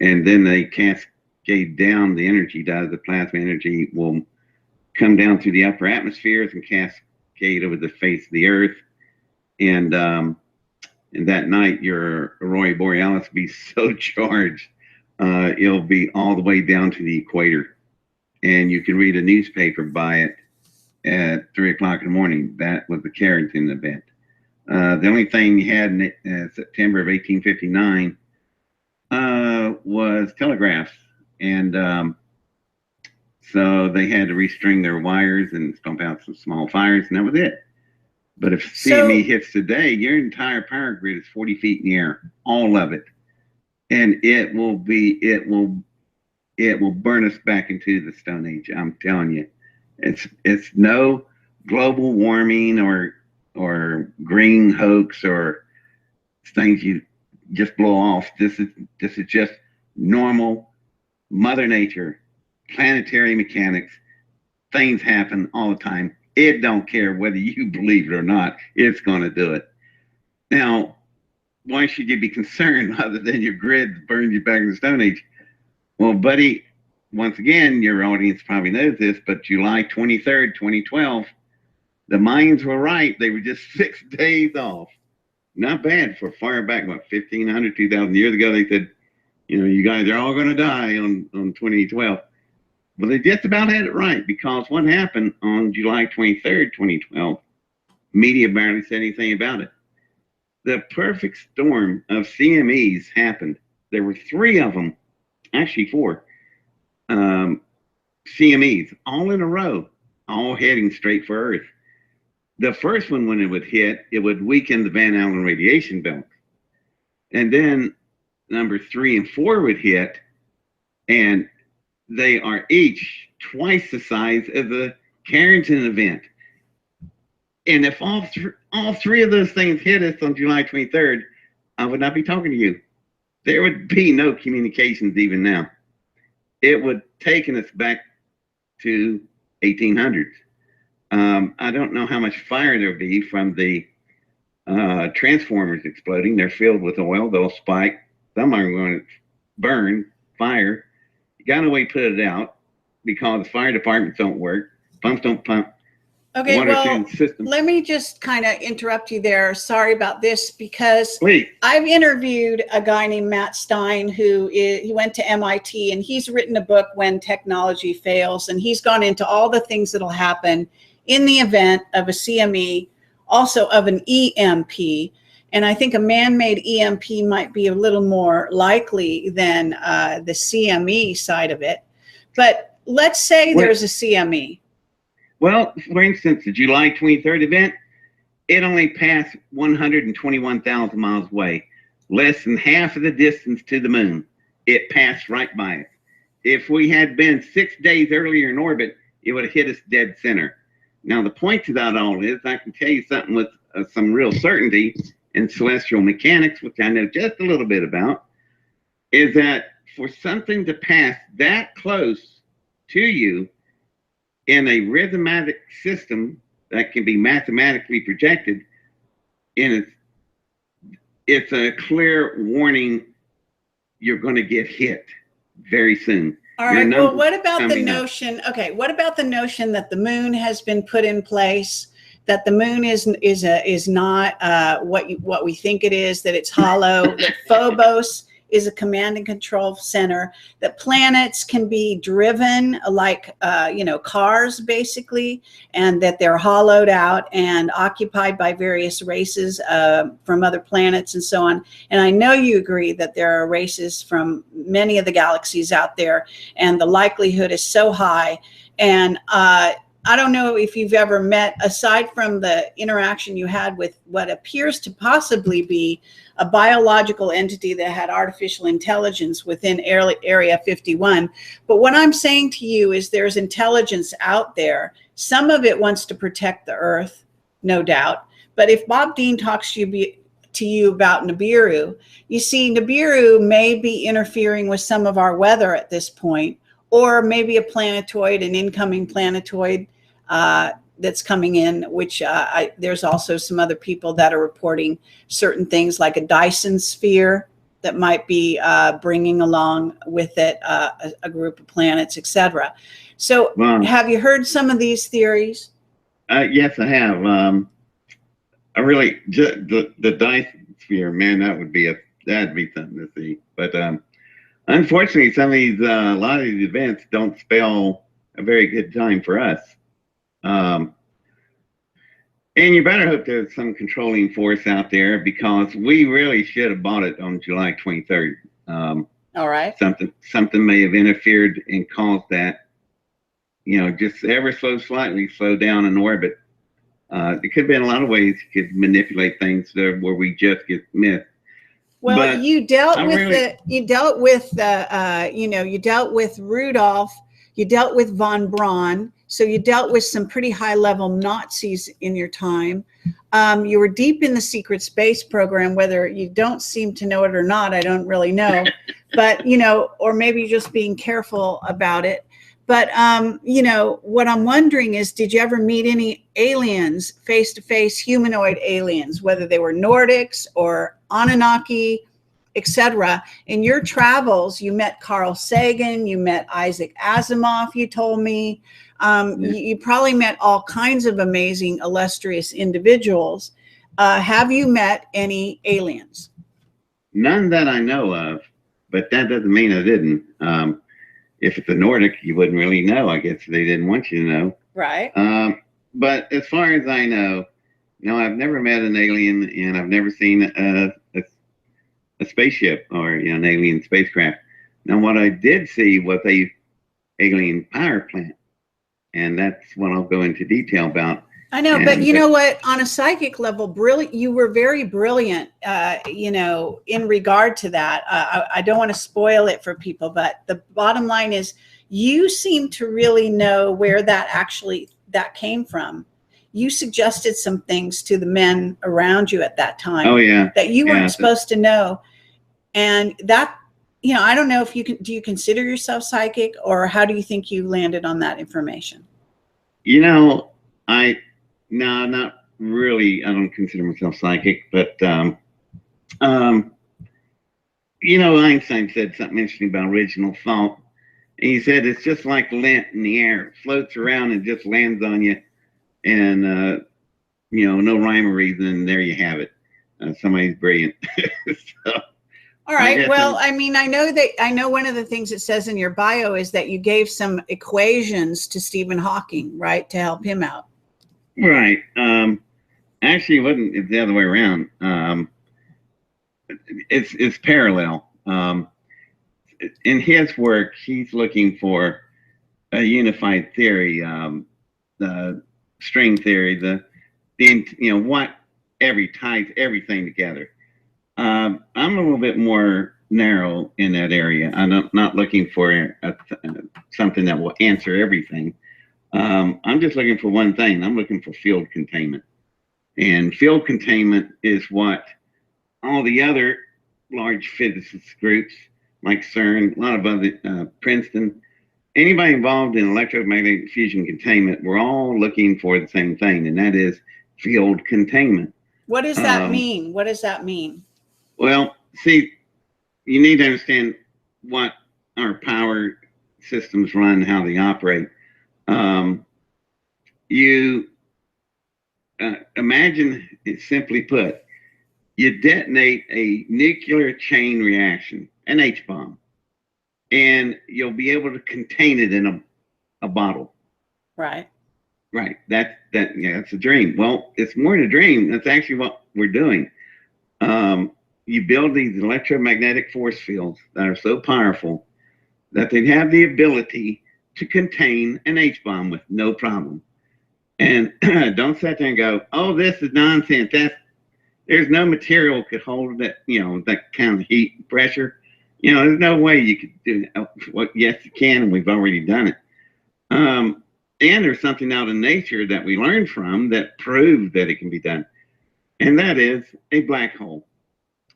and then they cascade down. The energy does, the plasma energy will come down through the upper atmospheres and cascade over the face of the Earth. And that night, your aurora borealis will be so charged, it'll be all the way down to the equator. And you can read a newspaper by it at 3 o'clock in the morning. That was the Carrington event. The only thing you had in September of 1859 was telegraphs. And so they had to restring their wires and stomp out some small fires, and that was it. But if CME hits today, your entire power grid is 40 feet in the air, all of it. And it will burn us back into the Stone Age. I'm telling you, it's no global warming or green hoax or things you just blow off. This is just normal Mother Nature, planetary mechanics. Things happen all the time. It don't care whether you believe it or not. It's going to do it. Now, why should you be concerned other than your grid burns you back in the Stone Age? Well, buddy, once again, your audience probably knows this, but July 23rd, 2012, the Mayans were right. They were just 6 days off. Not bad for far back, what, 1,500, 2,000 years ago. They said, you guys are all going to die on 2012. Well, they just about had it right, because what happened on July 23rd, 2012, media barely said anything about it. The perfect storm of CMEs happened. There were 3 of them, actually 4, CMEs, all in a row, all heading straight for Earth. The first one, when it would hit, it would weaken the Van Allen radiation belt. And then number 3 and 4 would hit, and they are each twice the size of the Carrington event. And if all three of those things hit us on July 23rd, I would not be talking to you. There would be no communications even now. It would have taken us back to 1800s. I don't know how much fire there would be from the transformers exploding. They're filled with oil. They'll spike. Some are going to burn, fire. You got no way to put it out because the fire departments don't work. Pumps don't pump. Okay, well, let me just kind of interrupt you there. Sorry about this, because I've interviewed a guy named Matt Stein he went to MIT, and he's written a book, When Technology Fails, and he's gone into all the things that'll happen in the event of a CME, also of an EMP. And I think a man-made EMP might be a little more likely than the CME side of it. But let's say there's a CME. Well, for instance, the July 23rd event, it only passed 121,000 miles away, less than half of the distance to the moon. It passed right by it. If we had been 6 days earlier in orbit, it would have hit us dead center. Now, the point to that all is, I can tell you something with some real certainty in celestial mechanics, which I know just a little bit about, is that for something to pass that close to you in a rhythmatic system that can be mathematically projected, and it's a clear warning you're going to get hit very soon. All right. Well, what about the notion? Okay, what about the notion that the moon has been put in place? That the moon is not what we think it is. That it's hollow. That Phobos is a command and control center. That planets can be driven like cars basically, and that they're hollowed out and occupied by various races from other planets and so on. And I know you agree that there are races from many of the galaxies out there, and the likelihood is so high. And I don't know if you've ever met, aside from the interaction you had with what appears to possibly be a biological entity that had artificial intelligence within Area 51. But what I'm saying to you is there's intelligence out there. Some of it wants to protect the Earth, no doubt. But if Bob Dean talks to you about Nibiru, you see Nibiru may be interfering with some of our weather at this point, or maybe a planetoid, an incoming planetoid that's coming in, which there's also some other people that are reporting certain things like a Dyson sphere that might be bringing along with it a group of planets, etc. So have you heard some of these theories? Yes, I have. I really, the Dyson sphere, man, that'd be something to see. But unfortunately, a lot of these events don't spell a very good time for us. And you better hope there's some controlling force out there, because we really should have bought it on July 23rd. All right. Something may have interfered and caused that, just ever so slightly slow down in orbit. It could be in a lot of ways. You could manipulate things where we just get missed. Well, but you dealt with Rudolph, you dealt with von Braun, so you dealt with some pretty high-level Nazis in your time. You were deep in the secret space program, whether you don't seem to know it or not, I don't really know. But, or maybe just being careful about it. But, what I'm wondering is, did you ever meet any aliens, face-to-face humanoid aliens, whether they were Nordics or Anunnaki, etc.? In your travels, you met Carl Sagan, you met Isaac Asimov, you told me. You probably met all kinds of amazing, illustrious individuals. Have you met any aliens? None that I know of, but that doesn't mean I didn't. If it's a Nordic, you wouldn't really know. I guess they didn't want you to know. Right. But as far as I know, I've never met an alien, and I've never seen a spaceship or an alien spacecraft. Now, what I did see was a alien power plant, and that's what I'll go into detail about. I know, but you know what? On a psychic level, you were very brilliant, in regard to that. I don't want to spoil it for people, but the bottom line is you seem to really know where that came from. You suggested some things to the men around you at that time. Oh, yeah. That you weren't supposed to know. And that, I don't know if do you consider yourself psychic, or how do you think you landed on that information? No, not really. I don't consider myself psychic, but Einstein said something interesting about original thought. And he said it's just like lint in the air. It floats around and just lands on you, and no rhyme or reason, and there you have it. Somebody's brilliant. So, all right. Well, I know one of the things it says in your bio is that you gave some equations to Stephen Hawking, right, to help him out. Right. Actually, it wasn't. It's the other way around. It's parallel. In his work, he's looking for a unified theory, the string theory, what ties everything together. I'm a little bit more narrow in that area. I'm not looking for something that will answer everything. I'm just looking for one thing. I'm looking for field containment. And field containment is what all the other large physicist groups like CERN, a lot of other, Princeton, anybody involved in electromagnetic fusion containment, we're all looking for the same thing, and that is field containment. What does that mean? What does that mean? Well, see, you need to understand what our power systems run, how they operate. You imagine it, simply put, you detonate a nuclear chain reaction, an H bomb, and you'll be able to contain it in a bottle. Right. Right. Yeah, that's a dream. Well, it's more than a dream. That's actually what we're doing. You build these electromagnetic force fields that are so powerful that they have the ability to contain an H bomb with no problem. And don't sit there and go, "Oh, this is nonsense. There's no material could hold that, that kind of heat and pressure. There's no way you could do that." Well, yes, you can, and we've already done it. And there's something out in nature that we learned from that proves that it can be done, and that is a black hole.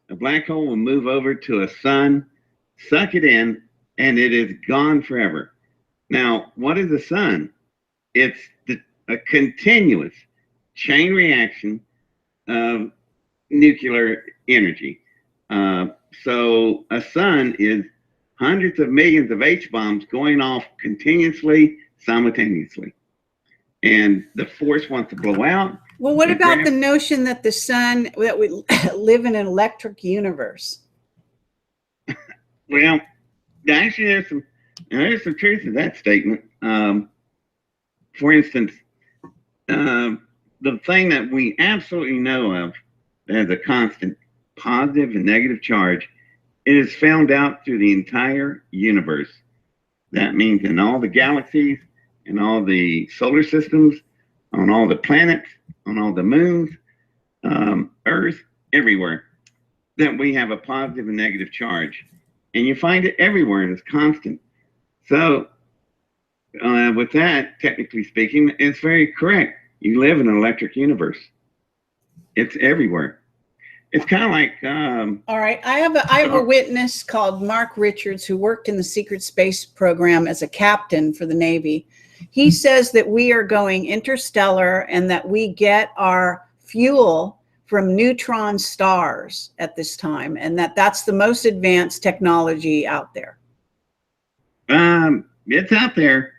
A black hole will move over to a sun, suck it in, and it is gone forever. Now, what is the sun? It's a continuous chain reaction of nuclear energy. So a sun is hundreds of millions of H bombs going off continuously, simultaneously. And the force wants to blow out. Well, what about the notion that that we live in an electric universe? Well, actually, there's some truth to that statement. For instance, the thing that we absolutely know of as a constant positive and negative charge, it is found out through the entire universe. That means in all the galaxies, in all the solar systems, on all the planets, on all the moons, Earth, everywhere, that we have a positive and negative charge. And you find it everywhere, and it's constant. So with that, technically speaking, it's very correct. You live in an electric universe. It's everywhere. It's kind of like all right. I have a witness called Mark Richards who worked in the secret space program as a captain for the Navy. He says that we are going interstellar and that we get our fuel from neutron stars at this time, and that's the most advanced technology out there. It's out there.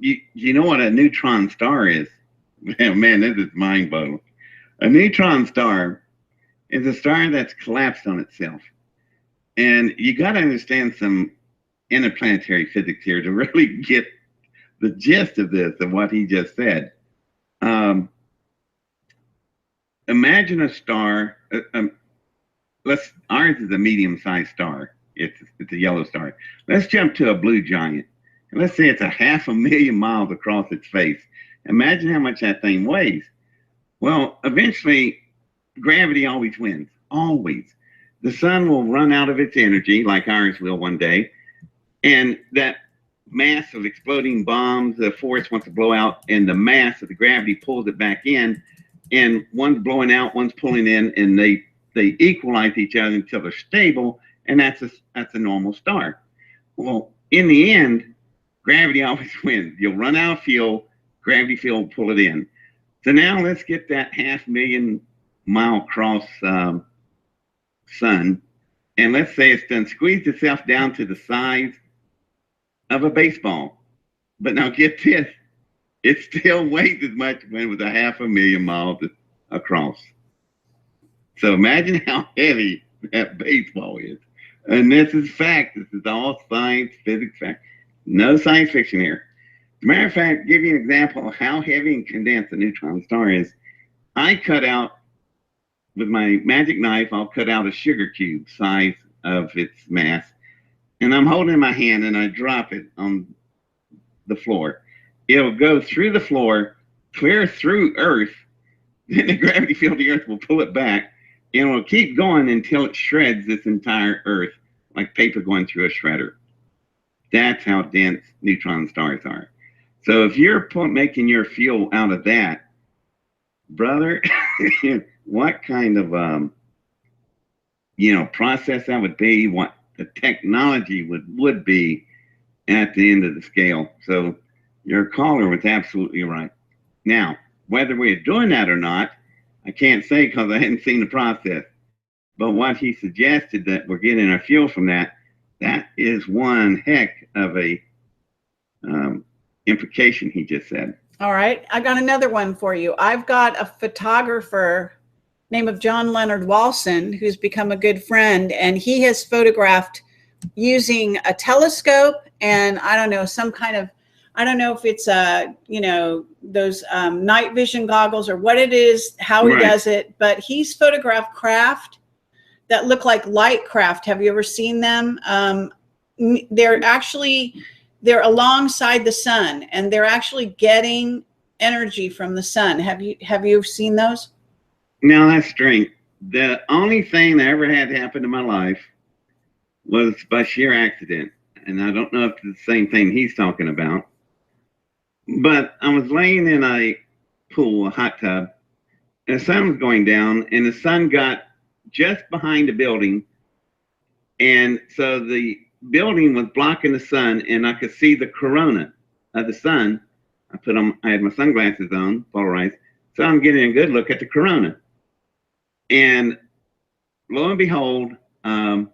You know what a neutron star is? Man, this is mind-boggling. A neutron star is a star that's collapsed on itself. And you got to understand some interplanetary physics here to really get the gist of this, of what he just said. Imagine a star. Ours is a medium-sized star. It's a yellow star. Let's jump to a blue giant. And let's say it's 500,000 miles across its face. Imagine how much that thing weighs. Well, eventually, gravity always wins. Always. The sun will run out of its energy, like ours will one day. And that mass of exploding bombs, the force wants to blow out, and the mass of the gravity pulls it back in. And one's blowing out, one's pulling in, and they equalize each other until they're stable. And that's a normal star. Well, in the end, gravity always wins. You'll run out of fuel, gravity field will pull it in. So now let's get that 500,000 mile cross sun, and let's say it's done squeezed itself down to the size of a baseball. But now get this, it still weighs as much when it was 500,000 miles across. So imagine how heavy that baseball is. And this is fact. This is all science, physics, fact. No science fiction here. As a matter of fact, give you an example of how heavy and condensed a neutron star is. I cut out, with my magic knife, I'll cut out a sugar cube size of its mass. And I'm holding it in my hand and I drop it on the floor. It'll go through the floor, clear through Earth, then the gravity field of the Earth will pull it back, and it'll keep going until it shreds this entire Earth, like paper going through a shredder. That's how dense neutron stars are. So if you're making your fuel out of that, brother, what kind of process that would be, what the technology would be at the end of the scale. So your caller was absolutely right. Now, whether we're doing that or not, I can't say because I hadn't seen the process. But what he suggested, that we're getting our fuel from that is one heck of a implication he just said. All right. I got another one for you. I've got a photographer named of John Leonard Walson, who's become a good friend, and he has photographed using a telescope and I don't know, some kind of, I don't know if it's those night vision goggles or what it is, how he does it, but he's photographed craft that look like light craft. Have you ever seen them? They're alongside the sun, and they're actually getting energy from the sun. Have you seen those? No, that's strange. The only thing that ever had happen in my life was by sheer accident. And I don't know if it's the same thing he's talking about. But I was laying in a pool, a hot tub, and the sun was going down, and the sun got just behind the building. And so the building was blocking the sun, and I could see the corona of the sun. I had my sunglasses on, polarized, so I'm getting a good look at the corona. And lo and behold, I'm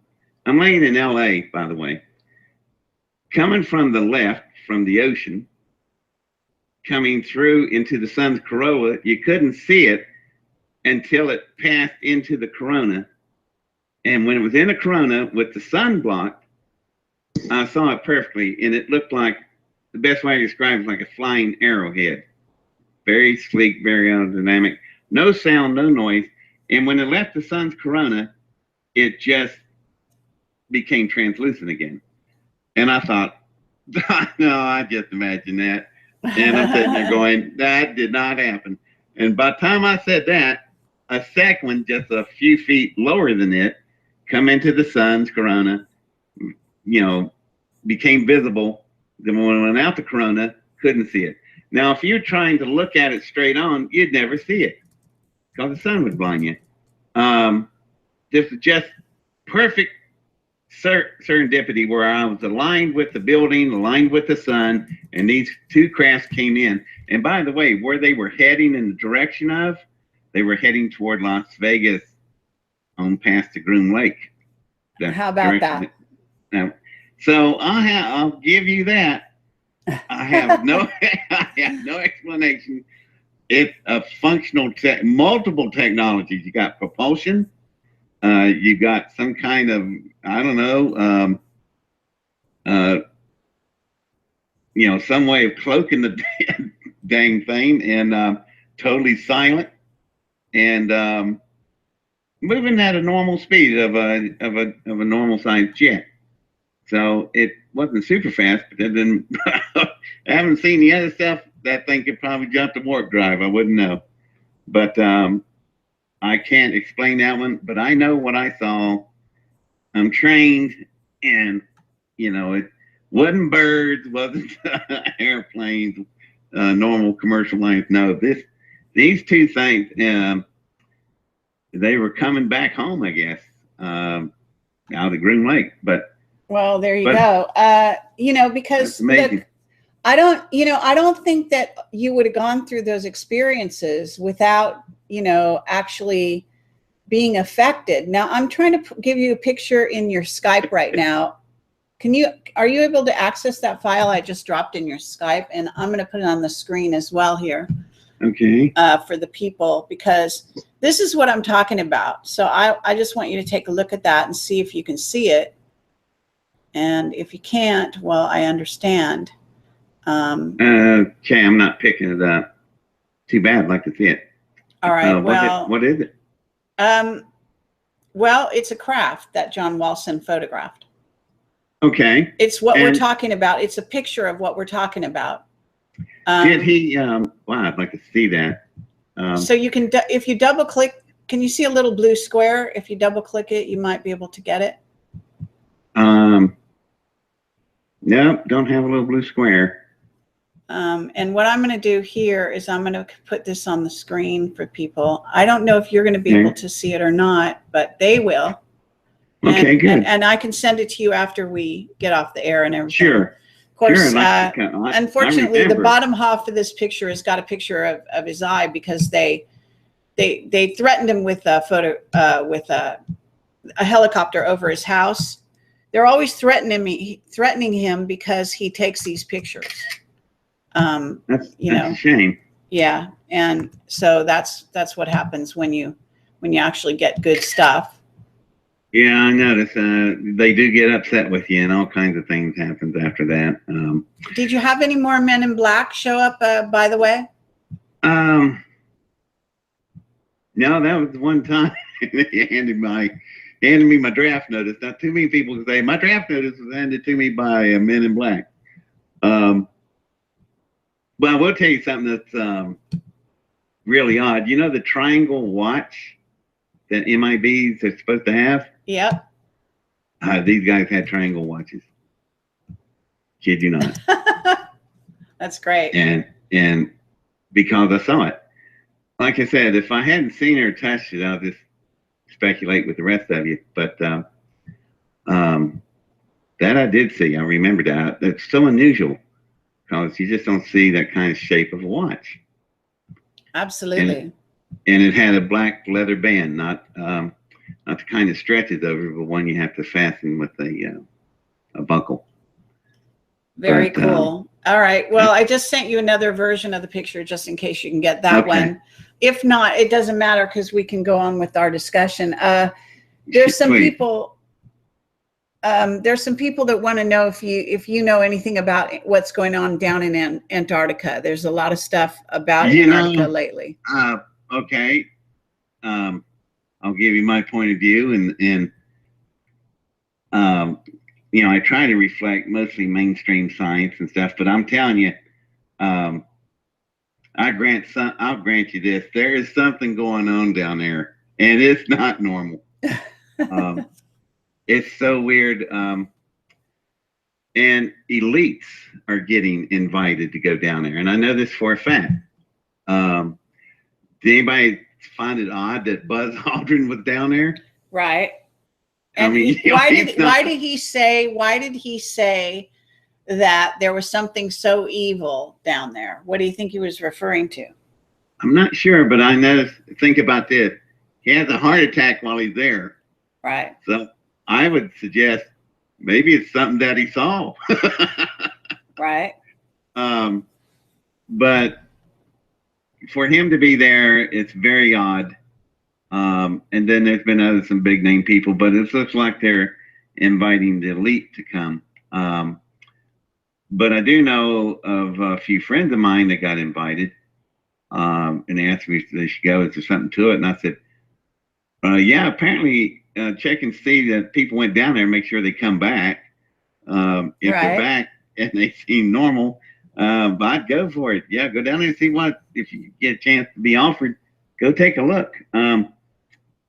laying in LA, by the way, coming from the left, from the ocean, coming through into the sun's corona. You couldn't see it until it passed into the corona. And when it was in the corona with the sun blocked, I saw it perfectly, and it looked like, the best way to describe it, like a flying arrowhead. Very sleek, very aerodynamic, no sound, no noise. And when it left the sun's corona, it just became translucent again. And I thought, no, I just imagined that. And I'm sitting there going, that did not happen. And by the time I said that, a second one, just a few feet lower than it, come into the sun's corona, became visible. Then when it went out the corona, couldn't see it. Now, if you're trying to look at it straight on, you'd never see it because the sun would blind you. This is just perfect serendipity where I was aligned with the building, aligned with the sun, and these two crafts came in. And by the way, where they were heading in the direction of, they were heading toward Las Vegas on past the Groom Lake. How about that? So I'll give you that. I have no explanation. It's a functional multiple technologies. You got propulsion. You got some kind of, I don't know, some way of cloaking the dang thing, and totally silent, and moving at a normal speed of a normal sized jet. So it wasn't super fast, but then I haven't seen the other stuff. That thing could probably jump the warp drive. I wouldn't know, but I can't explain that one. But I know what I saw. I'm trained, and it wasn't birds, wasn't airplanes, normal commercial planes. No, these two things, they were coming back home, I guess, out of the Groom Lake. But well, there you go. Because I don't think that you would have gone through those experiences without, actually being affected. Now, I'm trying to give you a picture in your Skype right now. Are you able to access that file I just dropped in your Skype? And I'm going to put it on the screen as well here. Okay. For the people, because this is what I'm talking about. So I just want you to take a look at that and see if you can see it. And if you can't, well, I understand. Okay, I'm not picking it up. Too bad. I'd like to see it. All right. Well, what is it? Well, it's a craft that John Walson photographed. Okay. It's what we're talking about. It's a picture of what we're talking about. Did he? Wow, I'd like to see that. So you can, if you double click, can you see a little blue square? If you double click it, you might be able to get it. No, don't have a little blue square. And what I'm going to do here is I'm going to put this on the screen for people. I don't know if you're going to be able to see it or not, but they will. Okay, good. And I can send it to you after we get off the air and everything. Sure. Of course, sure, unfortunately, I the bottom half of this picture has got a picture of his eye because they threatened him with a photo with a helicopter over his house. They're always threatening him because he takes these pictures. That's a shame. Yeah, and so that's what happens when you actually get good stuff. Yeah, I noticed. They do get upset with you, and all kinds of things happens after that. Did you have any more Men in Black show up? By the way. No, that was one time he handed me my draft notice. Not too many people can say my draft notice was handed to me by Men in Black. But I will tell you something that's really odd. You know the triangle watch that MIBs are supposed to have? Yep. These guys had triangle watches. Kid you not. That's great. And because I saw it. Like I said, if I hadn't seen it or touched it, I'll just speculate with the rest of you. But that I did see. I remember that. That's so unusual because you just don't see that kind of shape of a watch. Absolutely. And it had a black leather band, not the kind of stretches over, but one you have to fasten with a buckle. Very cool. All right. Well, I just sent you another version of the picture just in case you can get that one. If not, it doesn't matter because we can go on with our discussion. There's some people. There's some people that want to know if you know anything about what's going on down in Antarctica. There's a lot of stuff about Antarctica lately. Okay. I'll give you my point of view, and I try to reflect mostly mainstream science and stuff, but I'm telling you, I'll grant you this. There is something going on down there, and it's not normal. It's so weird. And elites are getting invited to go down there. And I know this for a fact. Did anybody find it odd that Buzz Aldrin was down there? Right. And I mean, why did he say that there was something so evil down there? What do you think he was referring to? I'm not sure, but I know. Think about this. He has a heart attack while he's there. Right. So I would suggest maybe it's something that he saw. Right. But for him to be there, it's very odd. And then there's been some big name people, but it looks like they're inviting the elite to come. But I do know of a few friends of mine that got invited, and they asked me if they should go. Is there something to it? And I said, yeah, apparently check and see that people went down there and make sure they come back. If they're back and they seem normal, I'd go for it. Yeah, go down there and see if you get a chance to be offered, go take a look.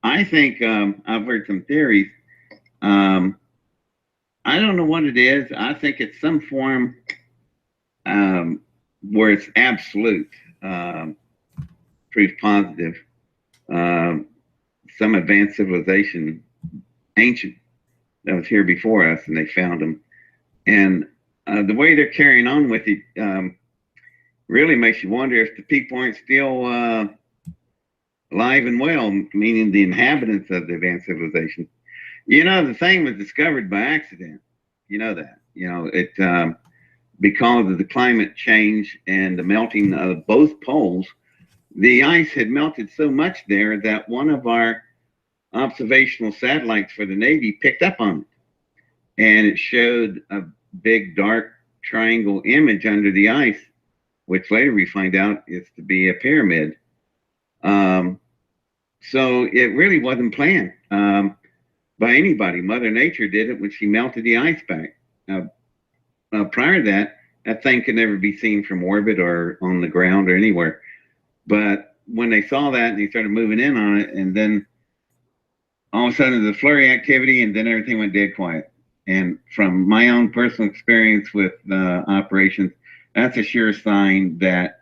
I think I've heard some theories. I don't know what it is. I think it's some form where it's absolute, proof positive. Some advanced civilization, ancient, that was here before us, and they found them. And the way they're carrying on with it really makes you wonder if the people aren't still alive and well, meaning the inhabitants of the advanced civilization. The thing was discovered by accident. You know that. It because of the climate change and the melting of both poles, the ice had melted so much there that one of our observational satellites for the Navy picked up on it. And it showed a big dark triangle image under the ice, which later we find out is to be a pyramid. So it really wasn't planned by anybody. Mother Nature did it when she melted the ice back. Prior to that thing could never be seen from orbit or on the ground or anywhere. But when they saw that and they started moving in on it, and then all of a sudden the flurry activity, and then everything went dead quiet. And from my own personal experience with operations, that's a sure sign that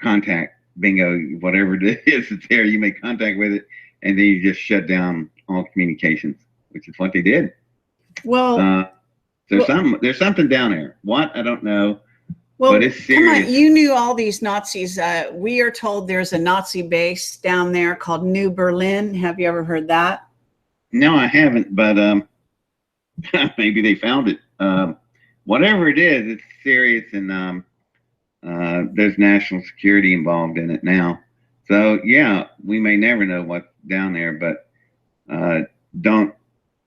contact, bingo, whatever it is, it's there. You make contact with it, and then you just shut down all communications. which is what they did. Well, There's something down there. What? I don't know. well, but it's come on, serious. you knew all these Nazis. We are told there's a Nazi base down there called New Berlin. Have you ever heard that? No, I haven't, but maybe they found it. Whatever it is, it's serious, and there's national security involved in it now. So yeah, we may never know what's down there, but don't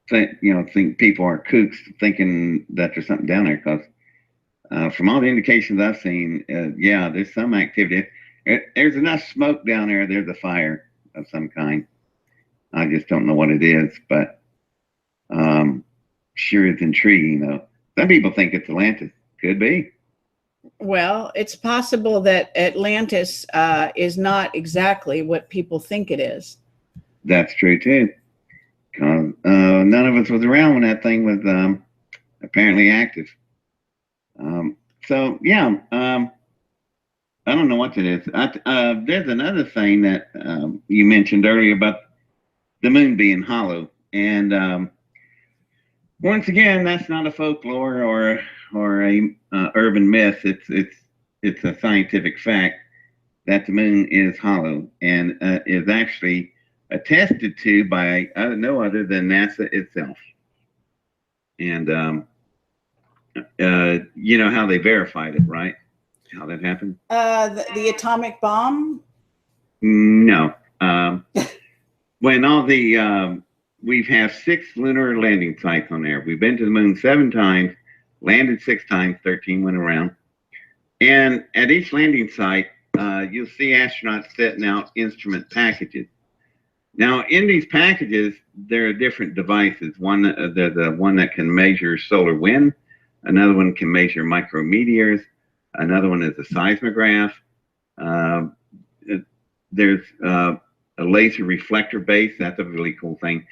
think people are kooks thinking that there's something down there, because from all the indications I've seen, yeah, there's some activity. There's enough smoke down there. There's a fire of some kind. I just don't know what it is, but sure it's intriguing, though. Some people think it's Atlantis. Could be. Well, it's possible that Atlantis is not exactly what people think it is. That's true, too. Because none of us was around when that thing was apparently active. So, yeah, I don't know what it is. There's another thing that you mentioned earlier about the moon being hollow. And once again, that's not a folklore or a urban myth. It's a scientific fact that the moon is hollow, and is actually attested to by no other than NASA itself. And you know how they verified it, right? How that happened? The atomic bomb? No. When all the we have 6 lunar landing sites on there. We've been to the moon 7 times, landed 6 times, 13 went around. And at each landing site, you'll see astronauts setting out instrument packages. Now, in these packages, there are different devices. There's the one that can measure solar wind. Another one can measure micrometeors. Another one is a seismograph. There's a laser reflector base. That's a really cool thing.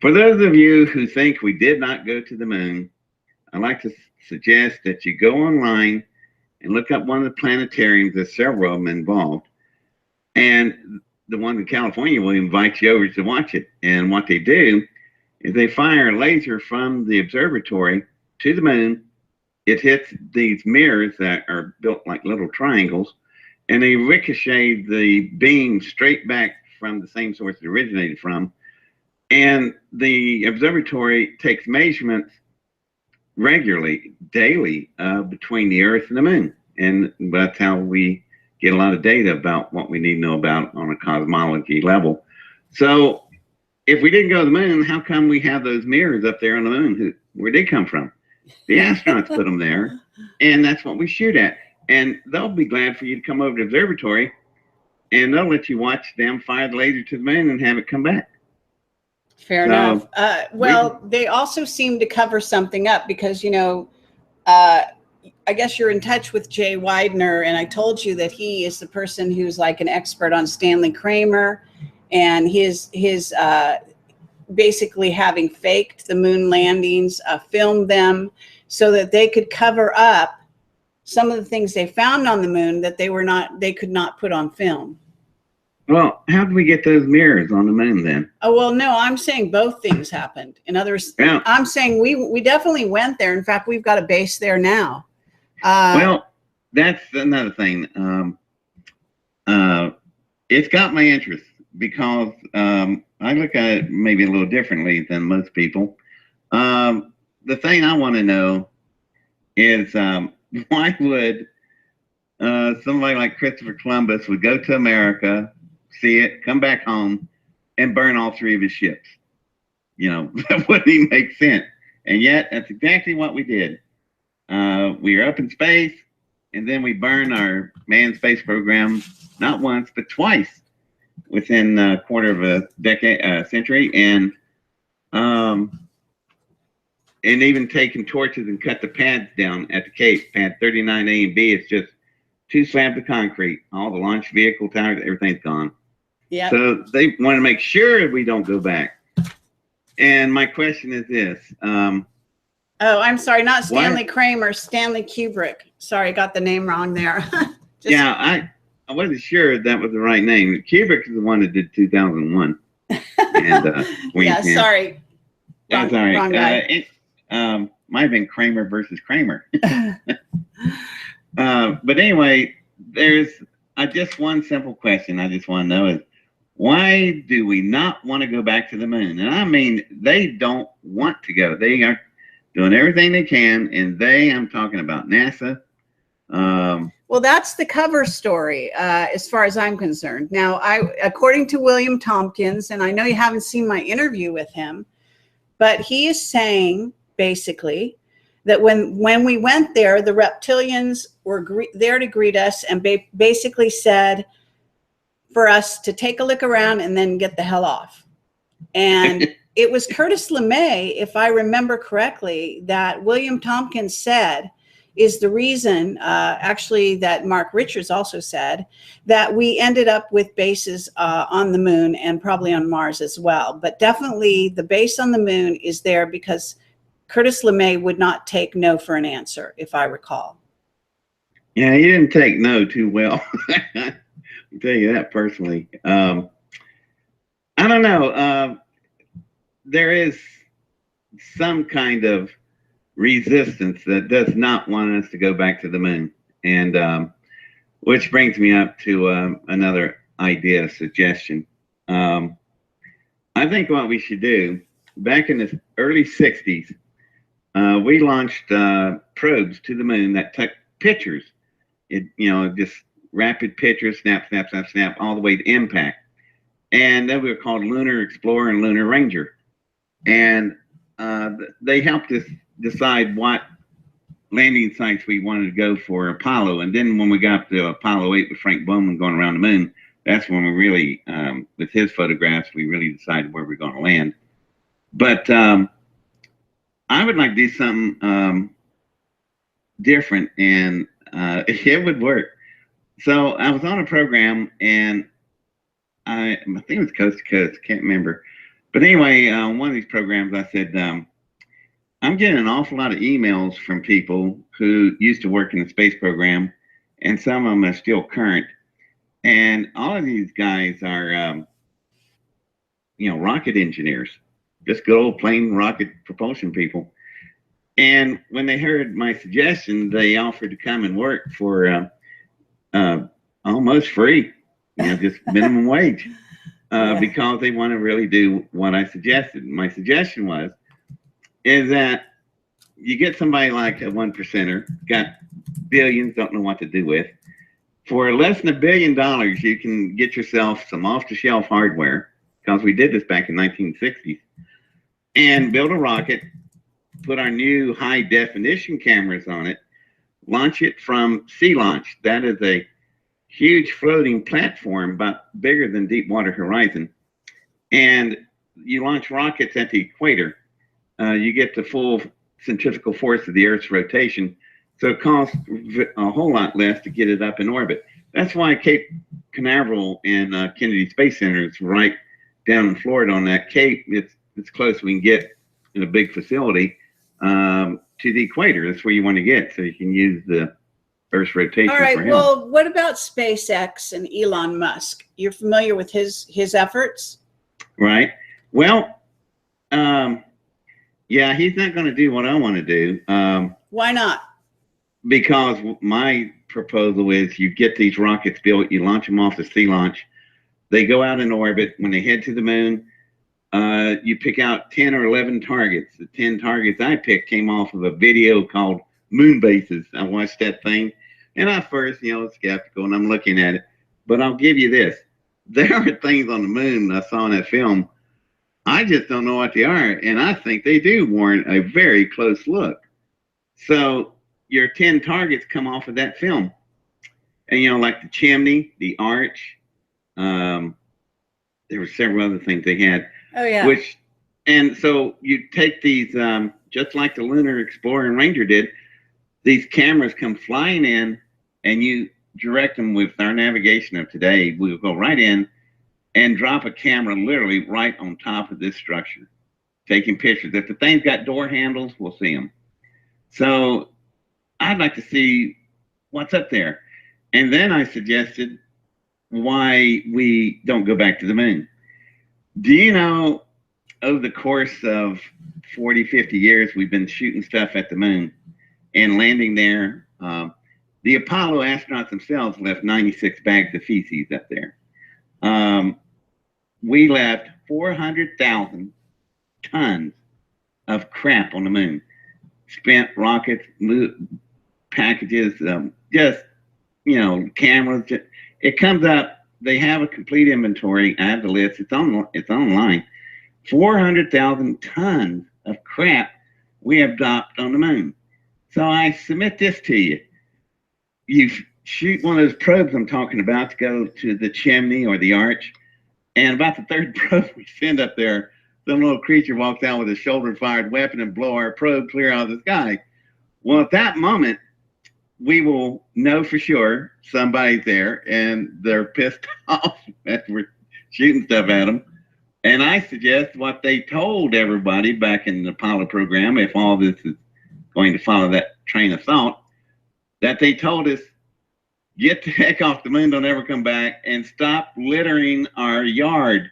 For those of you who think we did not go to the moon, I'd like to suggest that you go online and look up one of the planetariums. There's several of them involved. And the one in California will invite you over to watch it. And what they do is they fire a laser from the observatory to the moon. It hits these mirrors that are built like little triangles, and they ricochet the beam straight back from the same source it originated from. And the observatory takes measurements regularly, daily, between the Earth and the moon. And that's how we get a lot of data about what we need to know about on a cosmology level. So if we didn't go to the moon, how come we have those mirrors up there on the moon? Where did they come from? The astronauts put them there, and that's what we shoot at. And they'll be glad for you to come over to the observatory, and they'll let you watch them fire the laser to the moon and have it come back. Fair enough. Well, they also seem to cover something up because, I guess you're in touch with Jay Widener, and I told you that he is the person who's like an expert on Stanley Kramer, and his basically having faked the moon landings, filmed them so that they could cover up some of the things they found on the moon that they could not put on film. Well, how did we get those mirrors on the moon then? Oh, well, no, I'm saying both things happened. In other words, yeah. I'm saying we definitely went there. In fact, we've got a base there now. Well, that's another thing. It's got my interest because I look at it maybe a little differently than most people. The thing I want to know is why would somebody like Christopher Columbus would go to America, see it, come back home, and burn all 3 of his ships? That wouldn't even make sense. And yet, that's exactly what we did. We were up in space, and then we burned our manned space program not once, but twice within a quarter of a decade, century, and even taking torches and cut the pads down at the Cape. Pad 39A and B is just 2 slabs of concrete. All the launch vehicle towers, everything's gone. Yeah. So they want to make sure we don't go back. And my question is this. Oh, I'm sorry, not Stanley Kramer, Stanley Kubrick. Sorry, got the name wrong there. Yeah, I wasn't sure that was the right name. Kubrick is the one that did 2001. And, yeah, sorry. That's all right. Wrong guy. It might have been Kramer versus Kramer. But anyway, there's just one simple question I just want to know is, why do we not want to go back to the moon? And I mean, they don't want to go. They are doing everything they can, and I'm talking about NASA. Well, that's the cover story, as far as I'm concerned. Now, according to William Tompkins, and I know you haven't seen my interview with him, but he is saying basically that when we went there, the reptilians were there to greet us and basically said for us to take a look around and then get the hell off. And it was Curtis LeMay, if I remember correctly, that William Tompkins said is the reason, actually, that Mark Richards also said, that we ended up with bases on the moon and probably on Mars as well. But definitely the base on the moon is there because Curtis LeMay would not take no for an answer, if I recall. Yeah, he didn't take no too well. I'll tell you that personally. I don't know. There is some kind of resistance that does not want us to go back to the moon. And which brings me up to another idea, suggestion. I think what we should do, back in the early 60s, we launched probes to the moon that took pictures. Just rapid pictures, snap, snap, snap, snap, all the way to impact. And they were called Lunar Explorer and Lunar Ranger. And they helped us decide what landing sites we wanted to go for Apollo. And then when we got to Apollo 8 with Frank Bowman going around the moon, that's when we really, with his photographs, we really decided where we're going to land. But I would like to do something different, and it would work. So I was on a program, and I think it was Coast to Coast, can't remember. But anyway, one of these programs, I said, I'm getting an awful lot of emails from people who used to work in the space program, and some of them are still current. And all of these guys are, rocket engineers, just good old plain rocket propulsion people. And when they heard my suggestion, they offered to come and work for almost free, just minimum wage, because they want to really do what I suggested. My suggestion is that you get somebody like a 1%er, got billions, don't know what to do with. For less than $1 billion, you can get yourself some off-the-shelf hardware, because we did this back in 1960s, and build a rocket, put our new high-definition cameras on it, launch it from Sea Launch. That is a huge floating platform, about bigger than Deepwater Horizon. And you launch rockets at the equator. You get the full centrifugal force of the Earth's rotation. So it costs a whole lot less to get it up in orbit. That's why Cape Canaveral and Kennedy Space Center is right down in Florida on that cape. It's close we can get in a big facility to the equator. That's where you want to get, so you can use the Earth's rotation. All right. Well, what about SpaceX and Elon Musk? You're familiar with his efforts? Right. Well, yeah, he's not going to do what I want to do. Why not? Because my proposal is you get these rockets built, you launch them off the Sea Launch, they go out in orbit. When they head to the moon, you pick out 10 or 11 targets. The 10 targets I picked came off of a video called Moon Bases. I watched that thing, and I first, skeptical, and I'm looking at it. But I'll give you this. There are things on the moon I saw in that film. I just don't know what they are, and I think they do warrant a very close look. So your 10 targets come off of that film. And, like the chimney, the arch, there were several other things they had. Oh, yeah. And so you take these, just like the Lunar Explorer and Ranger did, these cameras come flying in, and you direct them with our navigation of today. We'll go right in and drop a camera literally right on top of this structure, taking pictures. If the thing's got door handles, we'll see them. So I'd like to see what's up there. And then I suggested why we don't go back to the moon. Do you know over the course of 40, 50 years, we've been shooting stuff at the moon and landing there. The Apollo astronauts themselves left 96 bags of feces up there. We left 400,000 tons of crap on the moon. Spent rockets, packages, just, cameras. It comes up. They have a complete inventory. I have the list. It's online. 400,000 tons of crap we have dropped on the moon. So I submit this to you. You shoot one of those probes I'm talking about to go to the chimney or the arch, and about the third probe we send up there, some little creature walks out with a shoulder-fired weapon and blow our probe clear out of the sky. Well, at that moment, we will know for sure somebody's there, and they're pissed off that we're shooting stuff at them. And I suggest what they told everybody back in the Apollo program, if all this is going to follow that train of thought, that they told us, get the heck off the moon, don't ever come back, and stop littering our yard.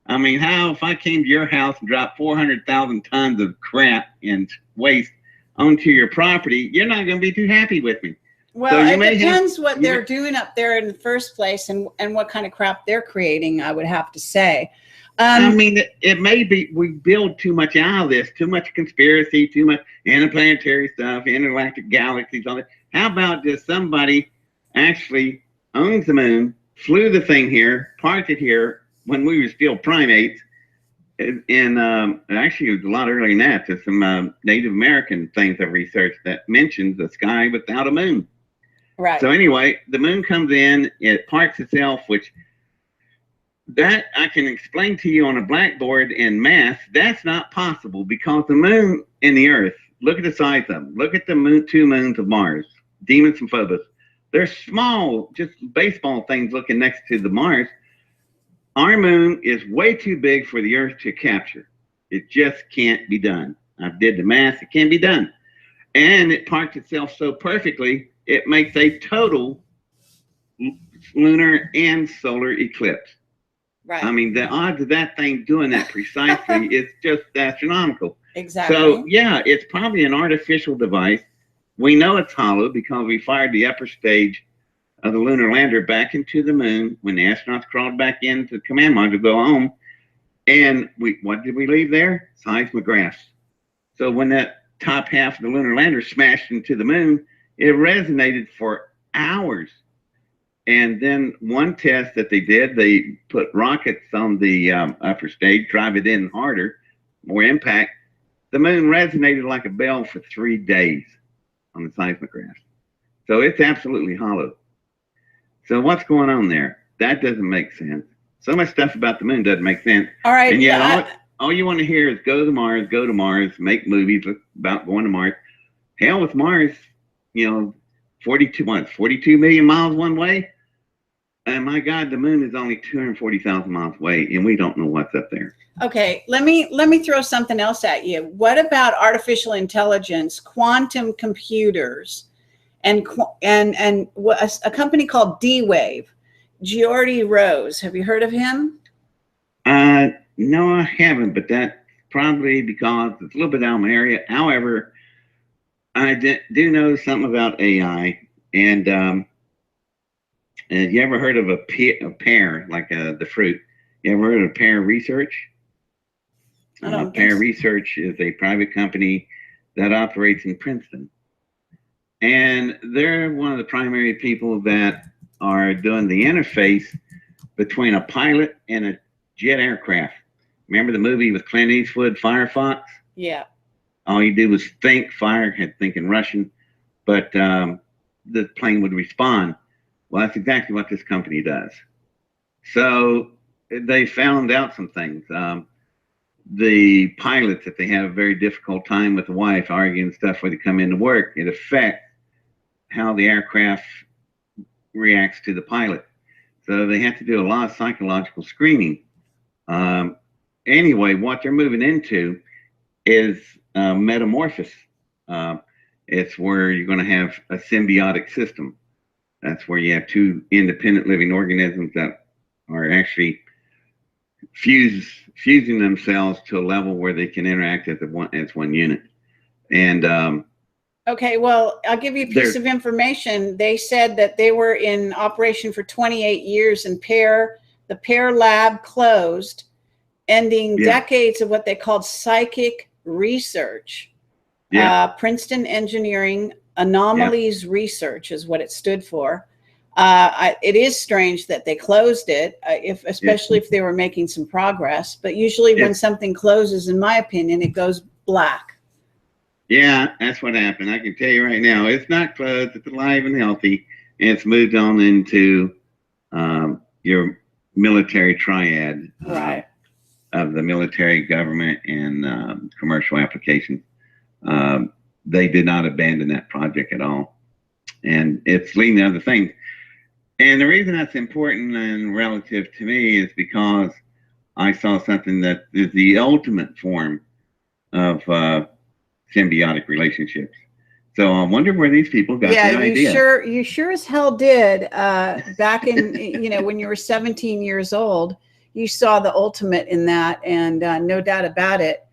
I mean, how if I came to your house and dropped 400,000 tons of crap and waste onto your property, you're not going to be too happy with me. Well, so it depends what they're doing up there in the first place and what kind of crap they're creating, I would have to say. I mean, it may be we build too much out of this, too much conspiracy, too much interplanetary stuff, intergalactic galaxies, all that. How about just somebody actually owns the moon, flew the thing here, parked it here when we were still primates, and actually it was a lot earlier than that. There's some Native American things I've researched that mentions the sky without a moon. Right. So anyway, the moon comes in, it parks itself, which that I can explain to you on a blackboard in math. That's not possible because the moon and the Earth, look at the size of them. Look at the two moons of Mars, Deimos and Phobos. They're small, just baseball things looking next to the Mars. Our moon is way too big for the Earth to capture. It just can't be done. I did the math. It can't be done. And it parked itself so perfectly, it makes a total lunar and solar eclipse. Right. I mean, the odds of that thing doing that precisely is just astronomical. Exactly. So, yeah, it's probably an artificial device. We know it's hollow because we fired the upper stage of the lunar lander back into the moon when the astronauts crawled back into the command module to go home. And what did we leave there? Seismographs. So when that top half of the lunar lander smashed into the moon, it resonated for hours. And then one test that they did, they put rockets on the upper stage, drive it in harder, more impact. The moon resonated like a bell for 3 days on the seismograph. So it's absolutely hollow. So what's going on there? That doesn't make sense. So much stuff about the moon doesn't make sense. All right. And yet all you want to hear is go to Mars, make movies about going to Mars. Hell with Mars, 42 million miles one way. And my God, the moon is only 240,000 miles away, and we don't know what's up there. Okay, let me throw something else at you. What about artificial intelligence, quantum computers, and a company called D-Wave? Geordie Rose, have you heard of him? No, I haven't, but that's probably because it's a little bit out of my area. However, I do know something about AI, and you ever heard of a pear, like the fruit? You ever heard of Pear Research? I don't think Pear so. Research is a private company that operates in Princeton. And they're one of the primary people that are doing the interface between a pilot and a jet aircraft. Remember the movie with Clint Eastwood, Firefox? Yeah. All you did was think, had thinking Russian, but the plane would respond. Well, that's exactly what this company does. So they found out some things. The pilots, if they have a very difficult time with the wife, arguing stuff where they come into work, it affects how the aircraft reacts to the pilot. So they have to do a lot of psychological screening. Anyway, what they're moving into is metamorphosis. It's where you're going to have a symbiotic system. That's where you have two independent living organisms that are actually fusing themselves to a level where they can interact as one unit. And okay, well, I'll give you a piece of information. They said that they were in operation for 28 years, and the pair lab closed, ending decades of what they called psychic research. Princeton Engineering Anomalies Research is what it stood for. It is strange that they closed it, especially if they were making some progress. But usually when something closes, in my opinion, it goes black. Yeah, that's what happened. I can tell you right now, it's not closed. It's alive and healthy. And it's moved on into your military triad of the military, government, and commercial applications. They did not abandon that project at all. And it's leading to other things. And the reason that's important and relative to me is because I saw something that is the ultimate form of symbiotic relationships. So I wonder where these people got that idea. You sure as hell did. Back in, when you were 17 years old, you saw the ultimate in that, and no doubt about it.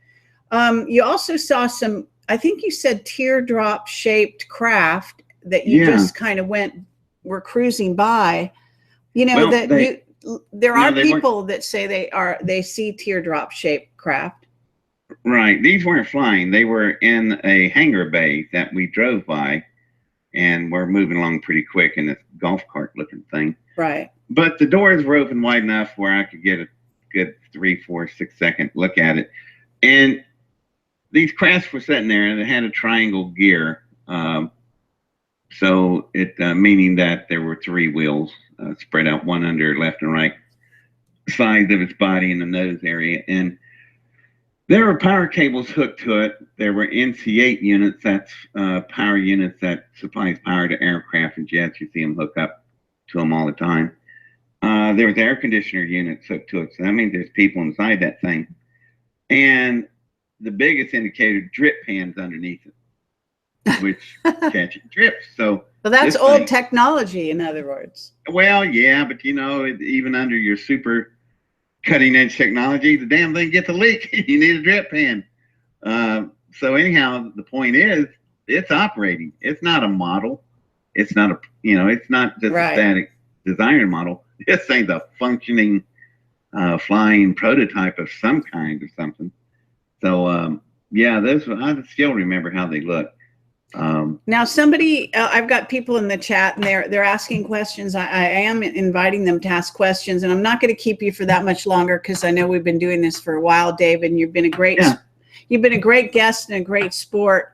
You also saw some, I think you said teardrop shaped craft that you just kind of were cruising by. There are people that say they see teardrop shaped craft. Right. These weren't flying. They were in a hangar bay that we drove by, and we're moving along pretty quick in this golf cart looking thing. Right. But the doors were open wide enough where I could get a good 3, 4, 6 second look at it. And these crafts were sitting there, and it had a triangle gear. So it meaning that there were 3 wheels spread out, one under left and right sides of its body in the nose area. And there were power cables hooked to it. There were NC8 units, that's power units that supplies power to aircraft and jets. You see them hook up to them all the time. There was air conditioner units hooked to it. So that means there's people inside that thing. And the biggest indicator, drip pans underneath it, which catch drips. So that's old technology, in other words. Well, yeah, but even under your super cutting edge technology, the damn thing gets a leak. You need a drip pan. So anyhow, the point is, it's operating. It's not a model. It's not it's not just a static designer model. This thing's a functioning, flying prototype of some kind or something. So I still remember how they look. Now somebody, I've got people in the chat, and they're asking questions. I am inviting them to ask questions, and I'm not going to keep you for that much longer, because I know we've been doing this for a while, Dave, and you've been a great guest and a great sport.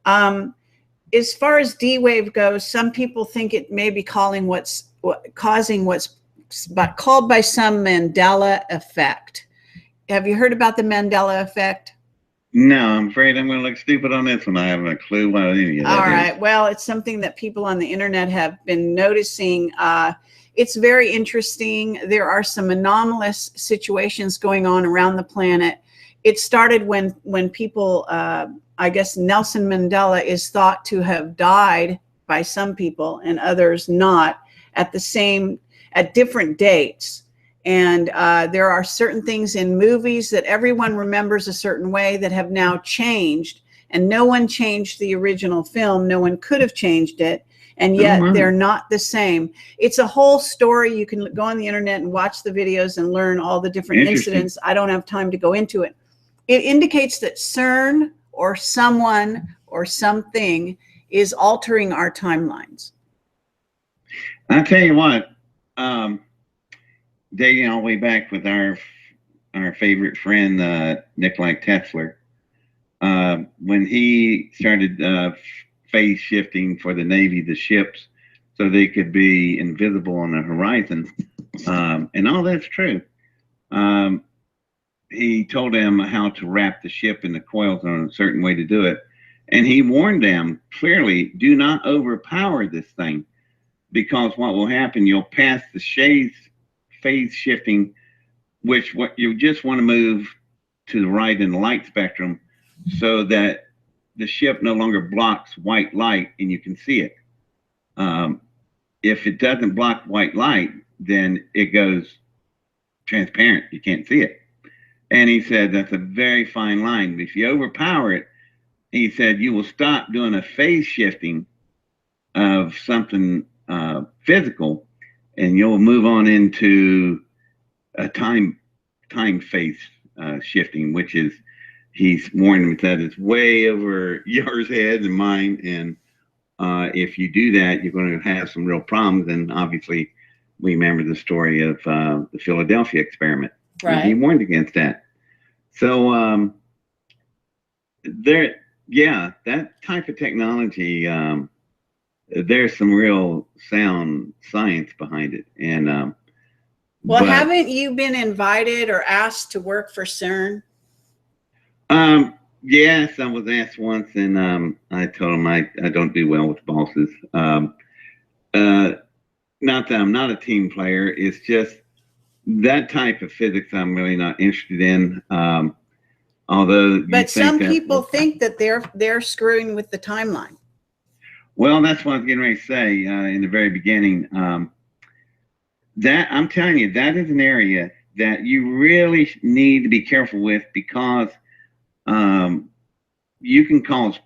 As far as D-Wave goes, some people think it may be causing what's called by some Mandela effect. Have you heard about the Mandela effect? No, I'm afraid I'm going to look stupid on this one. I haven't a clue what any of that is. All right. Well, it's something that people on the internet have been noticing. It's very interesting. There are some anomalous situations going on around the planet. It started when people, I guess Nelson Mandela is thought to have died by some people and others not at different dates. And there are certain things in movies that everyone remembers a certain way that have now changed, and no one changed the original film. No one could have changed it, and yet they're not the same. It's a whole story. You can go on the internet and watch the videos and learn all the different incidents. I don't have time to go into it. It indicates that CERN or someone or something is altering our timelines. I'll tell you what, dating all the way back with our favorite friend, Nikola Tesla, when he started phase shifting for the Navy, the ships, so they could be invisible on the horizon, and all that's true. He told them how to wrap the ship in the coils on a certain way to do it. And he warned them clearly, do not overpower this thing, because what will happen, you'll pass the phase shifting, which what you just want to move to the right in the light spectrum so that the ship no longer blocks white light and you can see it. If it doesn't block white light, then it goes transparent. You can't see it. And he said that's a very fine line. If you overpower it, he said you will stop doing a phase shifting of something physical, and you'll move on into a time phase shifting, which is, he's warned me that it's way over yours head and mine, and if you do that, you're going to have some real problems. And obviously, we remember the story of the Philadelphia experiment. Right. And he warned against that. So yeah, that type of technology, there's some real sound science behind it. And well, haven't you been invited or asked to work for CERN? Yes, I was asked once, and I told him I don't do well with bosses. Not that I'm not a team player, it's just that type of physics I'm really not interested in. Although, but some people think that they're screwing with the timeline. Well, that's what I was getting ready to say in the very beginning. That I'm telling you, that is an area that you really need to be careful with, because you can cause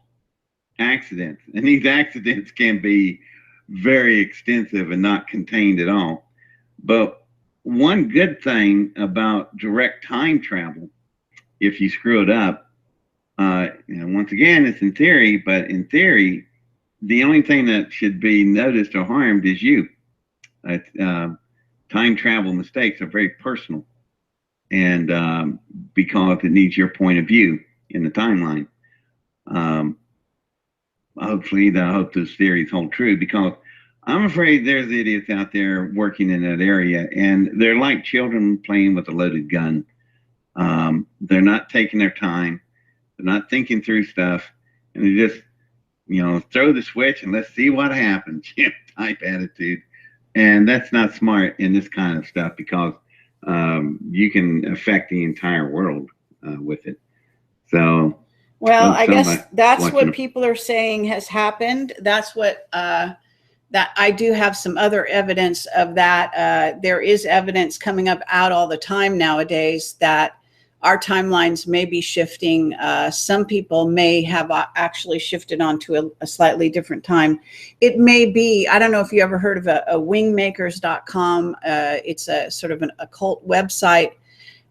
accidents, and these accidents can be very extensive and not contained at all. But one good thing about direct time travel, if you screw it up, once again, it's in theory, but in theory, the only thing that should be noticed or harmed is you. Time travel mistakes are very personal, and because it needs your point of view in the timeline. Hopefully, I hope those theories hold true, because I'm afraid there's idiots out there working in that area, and they're like children playing with a loaded gun. They're not taking their time. They're not thinking through stuff, and they just, throw the switch and let's see what happens type attitude. And that's not smart in this kind of stuff, because you can affect the entire world with it. So, well, I guess that's what people are saying has happened. That's what that I do have some other evidence of that. There is evidence coming up out all the time nowadays that our timelines may be shifting. Some people may have actually shifted onto a slightly different time. It may be, I don't know if you ever heard of a wingmakers.com. It's a sort of an occult website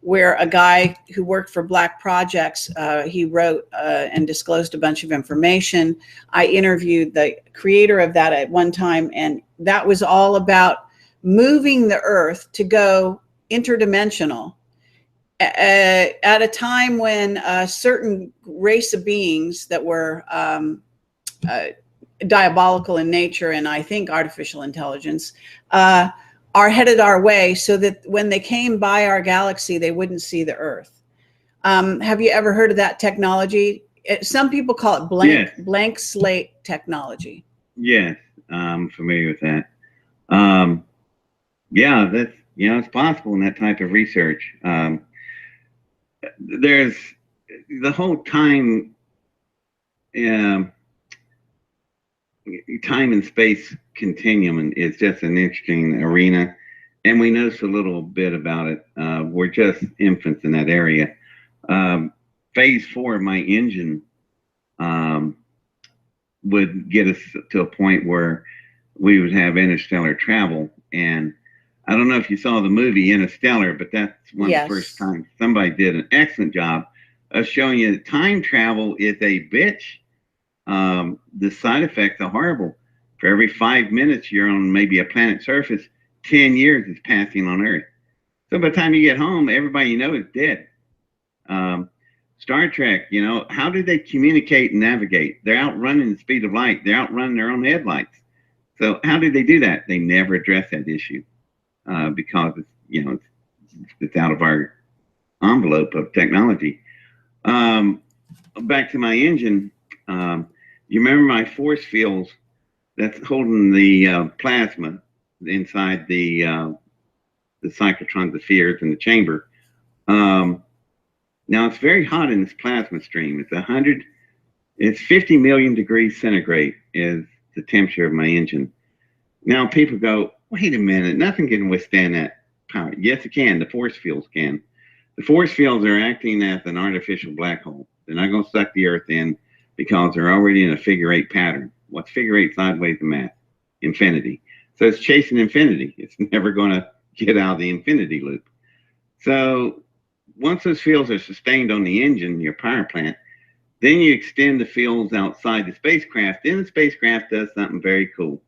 where a guy who worked for Black Projects, he wrote and disclosed a bunch of information. I interviewed the creator of that at one time, and that was all about moving the Earth to go interdimensional at a time when a certain race of beings that were diabolical in nature, and I think artificial intelligence, are headed our way, so that when they came by our galaxy, they wouldn't see the Earth. Have you ever heard of that technology? Some people call it blank slate technology. Yes, I'm familiar with that. Yeah, that's, it's possible in that type of research. There's the whole time and space continuum is just an interesting arena, and we know so little bit about it. We're just infants in that area. Phase 4 of my engine would get us to a point where we would have interstellar travel. And I don't know if you saw the movie Interstellar, but that's one of the first times somebody did an excellent job of showing you that time travel is a bitch. The side effects are horrible. For every 5 minutes you're on maybe a planet's surface, 10 years is passing on Earth. So by the time you get home, everybody you know is dead. Star Trek, how did they communicate and navigate? They're outrunning the speed of light. They're outrunning their own headlights. So how did they do that? They never address that issue because it's out of our envelope of technology. Back to my engine. You remember my force fields that's holding the plasma inside the cyclotron, the spheres in the chamber. Now it's very hot in this plasma stream. It's 50 million degrees centigrade is the temperature of my engine. Now people go, wait a minute, nothing can withstand that power. Yes, it can. The force fields can. The force fields are acting as an artificial black hole. They're not going to suck the Earth in because they're already in a figure-8 pattern. What's figure-8 sideways in math? Infinity. So it's chasing infinity. It's never going to get out of the infinity loop. So once those fields are sustained on the engine, your power plant, then you extend the fields outside the spacecraft. Then the spacecraft does something very cool.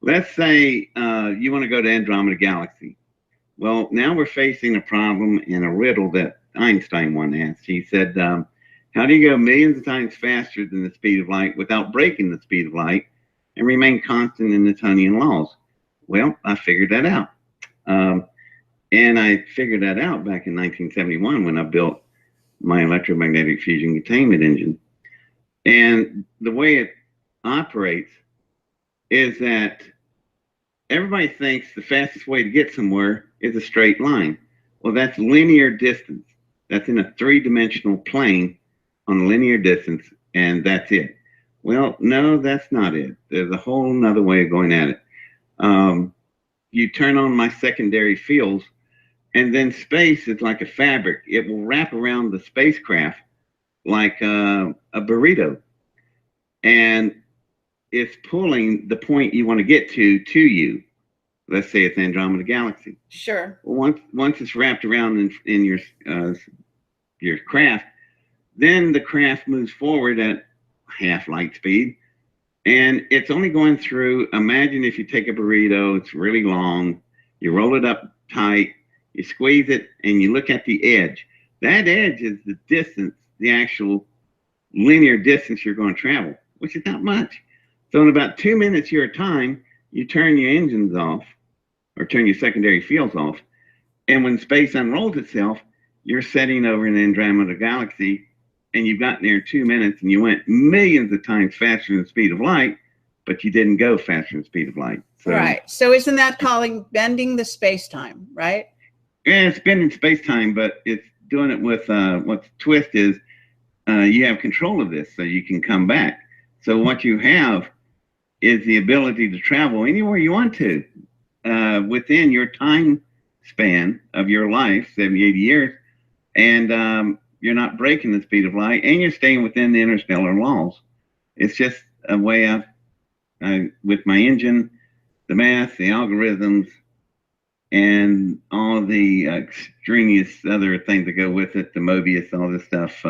Let's say you want to go to Andromeda Galaxy. Well, now we're facing a problem and a riddle that Einstein once asked. He said, how do you go millions of times faster than the speed of light without breaking the speed of light and remain constant in Newtonian laws? Well, I figured that out. And I figured that out back in 1971 when I built my electromagnetic fusion containment engine. And the way it operates is that everybody thinks the fastest way to get somewhere is a straight line. Well, that's linear distance. That's in a 3-dimensional plane on a linear distance, and that's it. Well, no, that's not it. There's a whole nother way of going at it. You turn on my secondary fields, and then space is like a fabric. It will wrap around the spacecraft like a burrito. And it's pulling the point you want to get to you. Let's say it's Andromeda Galaxy. Sure. Once it's wrapped around in your craft, then the craft moves forward at half light speed. And it's only going through, imagine if you take a burrito, it's really long, you roll it up tight, you squeeze it, and you look at the edge. That edge is the distance, the actual linear distance you're going to travel, which is not much. So in about 2 minutes your time, you turn your engines off or turn your secondary fields off. And when space unrolls itself, you're setting over an Andromeda Galaxy, and you've gotten there in 2 minutes, and you went millions of times faster than the speed of light, but you didn't go faster than the speed of light. So, right. So isn't that calling bending the space-time, right? Yeah, it's bending space-time, but it's doing it with what the twist is. You have control of this, so you can come back. So what you have is the ability to travel anywhere you want to within your time span of your life, 70, 80 years, and you're not breaking the speed of light, and you're staying within the interstellar laws. It's just a way of, with my engine, the math, the algorithms, and all the extraneous other things that go with it, the Mobius, all this stuff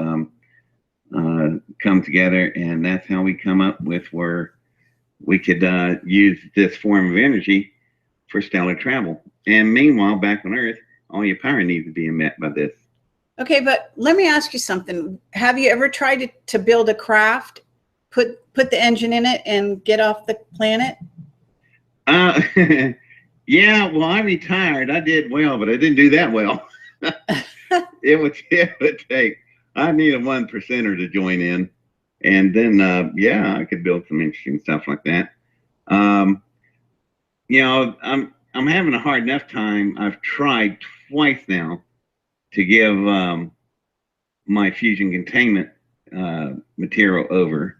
come together, and that's how we come up with where we could use this form of energy for stellar travel. And meanwhile, back on Earth, all your power needs to be met by this. Okay, but let me ask you something. Have you ever tried to build a craft, put the engine in it, and get off the planet? Yeah, well, I retired. I did well, but I didn't do that well. It would take, I need a 1%er to join in. And then, yeah, I could build some interesting stuff like that. You know, I'm having a hard enough time. I've tried twice now to give my fusion containment material over,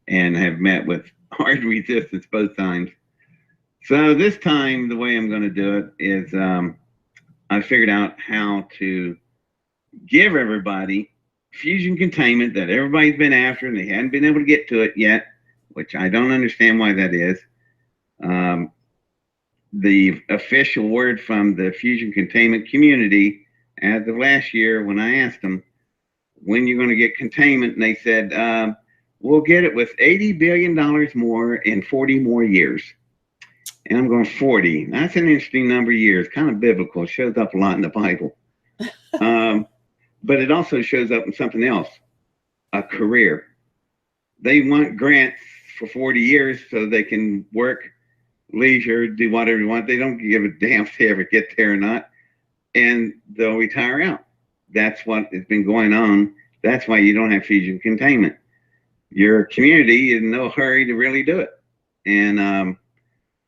and have met with hard resistance both times. So this time, the way I'm going to do it is I figured out how to give everybody fusion containment that everybody's been after, and they hadn't been able to get to it yet, which I don't understand why that is. The official word from the fusion containment community as of last year, when I asked them, when you're going to get containment, and they said, we'll get it with $80 billion more in 40 more years. And I'm going, 40. That's an interesting number of years, kind of biblical. It shows up a lot in the Bible. But it also shows up in something else, a career. They want grants for 40 years so they can work, leisure, do whatever they want. They don't give a damn if they ever get there or not. And they'll retire out. That's what has been going on. That's why you don't have fusion containment. Your community is in no hurry to really do it. And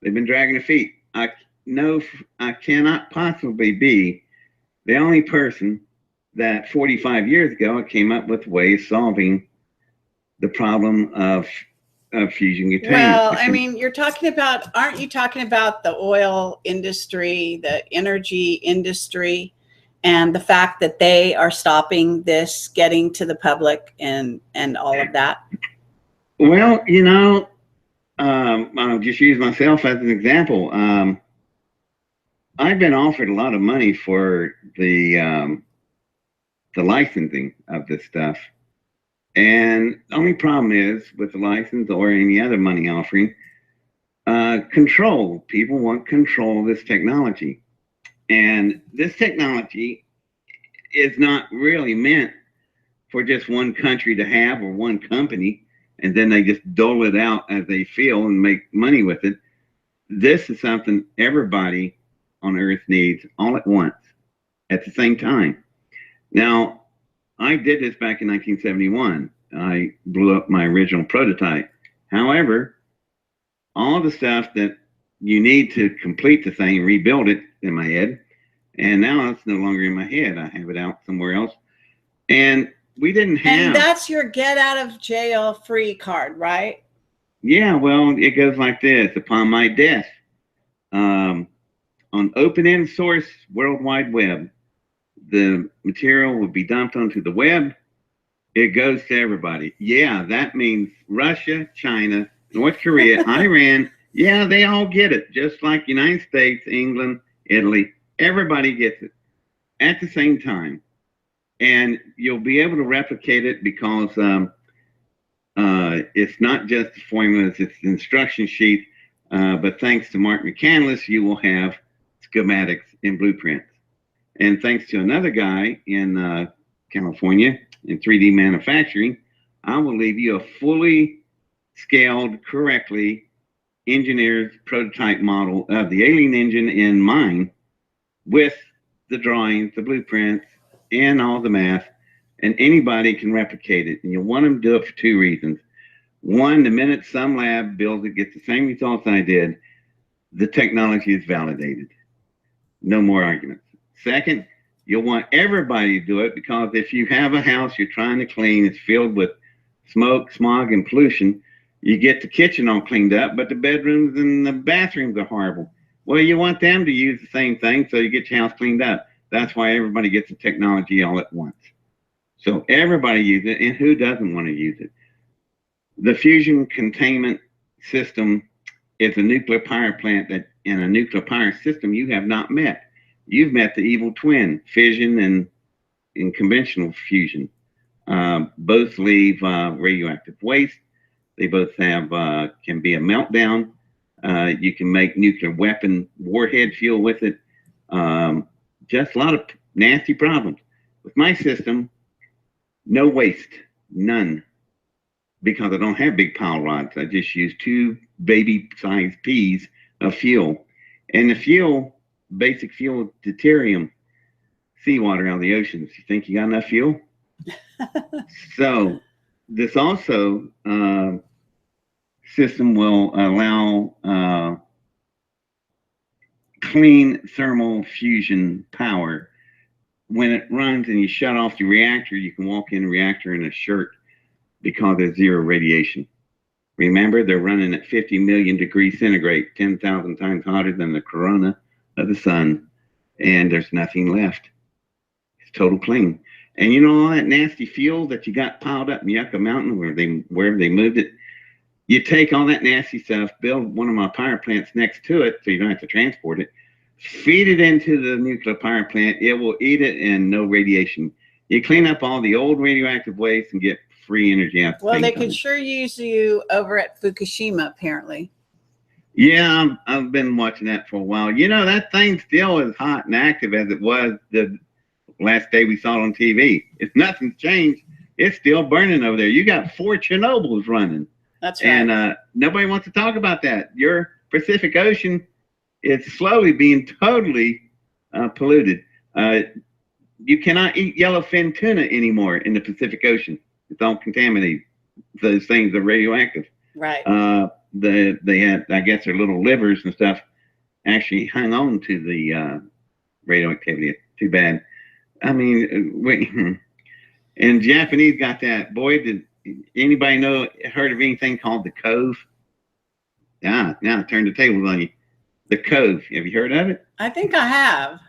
they've been dragging their feet. I know I cannot possibly be the only person that 45 years ago I came up with ways of solving the problem of fusion containment. Well, I mean, aren't you talking about the oil industry, the energy industry, and the fact that they are stopping this getting to the public and all of that? Well, I'll just use myself as an example. I've been offered a lot of money for the licensing of this stuff. And the only problem is with the license or any other money offering, control. People want control of this technology. And this technology is not really meant for just one country to have or one company, and then they just dole it out as they feel and make money with it. This is something everybody on Earth needs all at once, at the same time. Now, I did this back in 1971. I blew up my original prototype. However, all the stuff that you need to complete the thing, rebuild it in my head, and now it's no longer in my head. I have it out somewhere else. And we didn't have... And that's your get out of jail free card, right? Yeah, well, it goes like this. Upon my death, on open end source World Wide Web, the material will be dumped onto the web. It goes to everybody. Yeah, that means Russia, China, North Korea, Iran. Yeah, they all get it. Just like United States, England, Italy, everybody gets it at the same time. And you'll be able to replicate it because it's not just the formulas, it's the instruction sheet. But thanks to Mark McCandless, you will have schematics and blueprints. And thanks to another guy in California in 3D manufacturing, I will leave you a fully scaled, correctly engineered prototype model of the alien engine in mind with the drawings, the blueprints, and all the math, and anybody can replicate it. And you want them to do it for two reasons. One, the minute some lab builds it, gets the same results I did, the technology is validated. No more arguments. Second, you'll want everybody to do it because if you have a house you're trying to clean, it's filled with smoke, smog, and pollution, you get the kitchen all cleaned up, but the bedrooms and the bathrooms are horrible. Well, you want them to use the same thing so you get your house cleaned up. That's why everybody gets the technology all at once. So everybody uses it, and who doesn't want to use it? The fusion containment system is a nuclear power plant that in a nuclear power system you have not met. You've met the evil twin, fission and conventional fusion. Both leave radioactive waste. They both have can be a meltdown. You can make nuclear weapon warhead fuel with it. Just a lot of nasty problems. With my system, no waste, none, because I don't have big pile rods. I just use 2 baby-sized peas of fuel. And the fuel, basic fuel, deuterium, seawater out of the oceans. You think you got enough fuel? So this also system will allow clean thermal fusion power. When it runs and you shut off the reactor, you can walk in the reactor in a shirt because there's zero radiation. Remember, they're running at 50 million degrees centigrade, 10,000 times hotter than the corona of the sun, and there's nothing left. It's total clean. And you know all that nasty fuel that you got piled up in Yucca Mountain wherever they moved it? You take all that nasty stuff, build one of my power plants next to it so you don't have to transport it, feed it into the nuclear power plant, it will eat it and no radiation. You clean up all the old radioactive waste and get free energy out. Well, they could sure use you over at Fukushima, apparently. Yeah, I've been watching that for a while. You know, that thing still is hot and active as it was the last day we saw it on TV. If nothing's changed, it's still burning over there. You got 4 Chernobyls running. That's right. And nobody wants to talk about that. Your Pacific Ocean is slowly being totally polluted. You cannot eat yellowfin tuna anymore in the Pacific Ocean. It's all contaminated. Those things are radioactive. Right. They had, I guess, their little livers and stuff actually hung on to the radioactivity. It's too bad. I mean, and Japanese got that. Boy, did Anybody heard of anything called the Cove? Yeah, now turn the tables on you. The Cove. Have you heard of it? I think I have.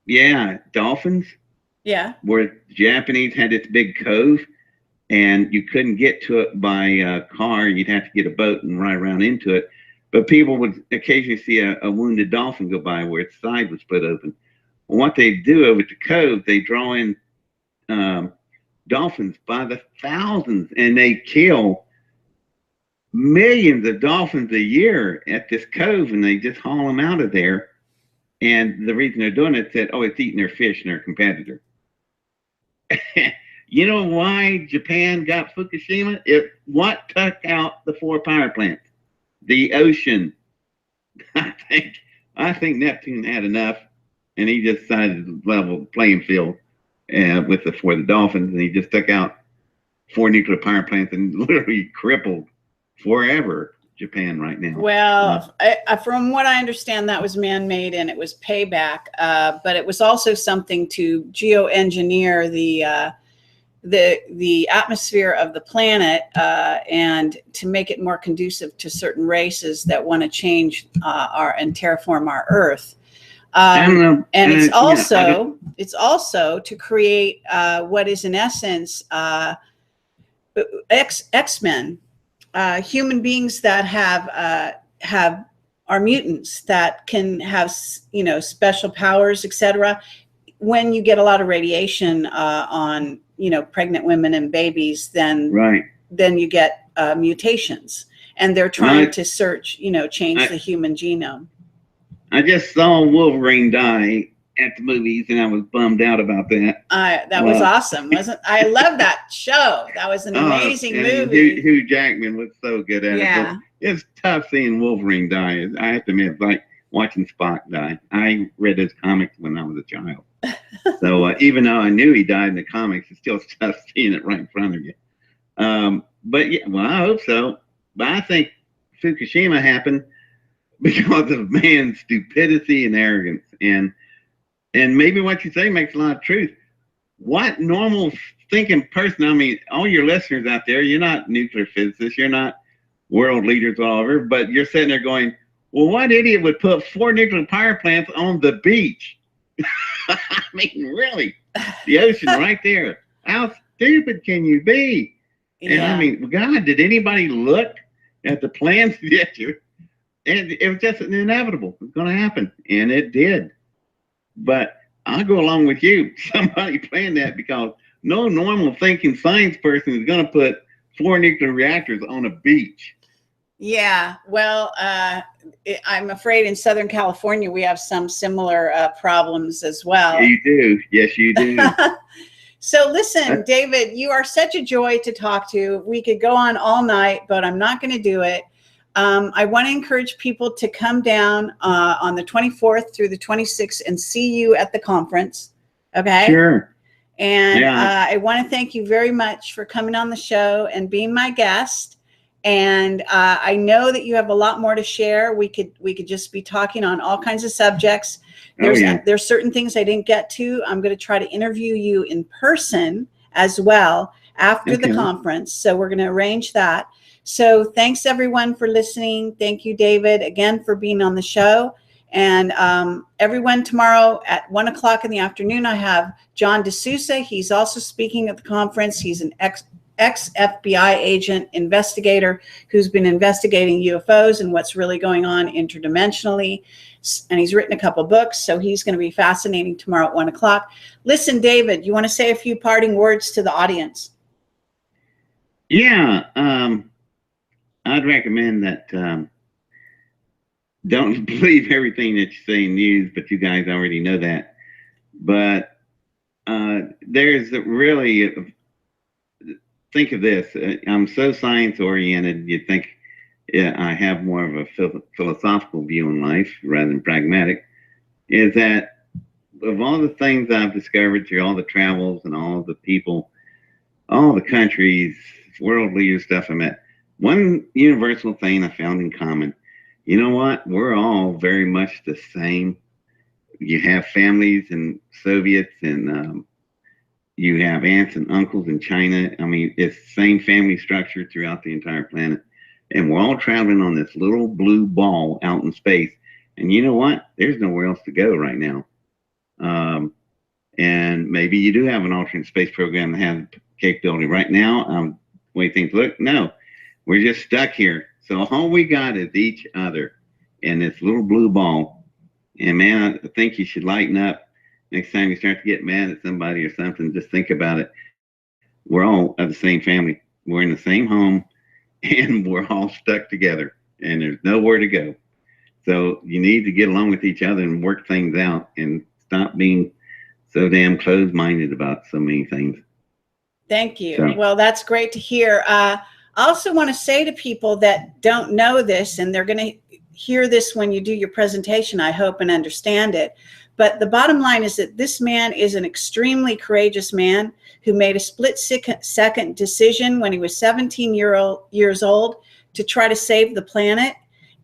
Yeah, dolphins. Yeah. Where Japanese had this big cove, and you couldn't get to it by car. You'd have to get a boat and ride around into it. But people would occasionally see a wounded dolphin go by where its side was split open. Well, what they do over at the cove, they draw in dolphins by the thousands, and they kill millions of dolphins a year at this cove, and they just haul them out of there. And the reason they're doing it said, oh, it's eating their fish and their competitor. You know why Japan got Fukushima? What took out the 4 power plants? The ocean. I think Neptune had enough, and he just decided to level the playing field for the dolphins, and he just took out 4 nuclear power plants and literally crippled forever Japan right now. Well, from what I understand, that was man-made and it was payback, but it was also something to geoengineer the atmosphere of the planet and to make it more conducive to certain races that want to change and terraform our Earth. And it's also to create what is in essence X-Men. Human beings that are mutants that can have special powers, etc. When you get a lot of radiation on pregnant women and babies, then you get mutations, and they're trying to change the human genome. I just saw Wolverine die at the movies, and I was bummed out about that. That was awesome, wasn't? I love that show. That was an amazing movie. Hugh Jackman was so good at it. It's tough seeing Wolverine die. I have to admit, like watching Spock die. I read his comics when I was a child, so even though I knew he died in the comics, it's still tough seeing it right in front of you. But yeah, well, I hope so. But I think Fukushima happened because of man's stupidity and arrogance, and maybe what you say makes a lot of truth. What normal thinking person, I mean, all your listeners out there, you're not nuclear physicists, you're not world leaders all over, but you're sitting there going, well, what idiot would put 4 nuclear power plants on the beach? I mean, really, the ocean right there. How stupid can you be? Yeah. And I mean, God, did anybody look at the plans? And it was just inevitable. It was going to happen, and it did. But I'll go along with you. Somebody planned that, because no normal thinking science person is going to put 4 nuclear reactors on a beach. Yeah, well, I'm afraid in Southern California we have some similar problems as well. You do. Yes, you do. So listen, David, you are such a joy to talk to. We could go on all night, but I'm not going to do it. I want to encourage people to come down on the 24th through the 26th and see you at the conference. Okay. Sure. And I want to thank you very much for coming on the show and being my guest. And I know that you have a lot more to share. We could just be talking on all kinds of subjects. There's certain things I didn't get to. I'm going to try to interview you in person as well after the conference. So we're going to arrange that. So thanks everyone for listening. Thank you, David, again for being on the show. And everyone, tomorrow at 1 o'clock in the afternoon, I have John D'Souza. He's also speaking at the conference. He's an ex-FBI agent investigator who's been investigating UFOs and what's really going on interdimensionally. And he's written a couple books, so he's going to be fascinating tomorrow at 1 o'clock. Listen, David, you want to say a few parting words to the audience? Yeah, I'd recommend that don't believe everything that you see in news, but you guys already know that. But there's really, think of this. I'm so science oriented, you'd think I have more of a philosophical view in life rather than pragmatic, is that of all the things I've discovered through all the travels and all the people, all the countries, world leader stuff I met, one universal thing I found in common. You know what? We're all very much the same. You have families and Soviets and You have aunts and uncles in China. I mean, it's the same family structure throughout the entire planet. And we're all traveling on this little blue ball out in space. And you know what? There's nowhere else to go right now. And maybe you do have an alternate space program that has capability. Right now, the way things look, no, we're just stuck here. So all we got is each other and this little blue ball. And man, I think you should lighten up. Next time you start to get mad at somebody or something, just think about it. We're all of the same family. We're in the same home, and we're all stuck together, and there's nowhere to go. So you need to get along with each other and work things out and stop being so damn closed-minded about so many things. Thank you. So, well, that's great to hear. I also want to say to people that don't know this, and they're going to hear this when you do your presentation, I hope, and understand it. But the bottom line is that this man is an extremely courageous man who made a split-second decision when he was 17 years old to try to save the planet.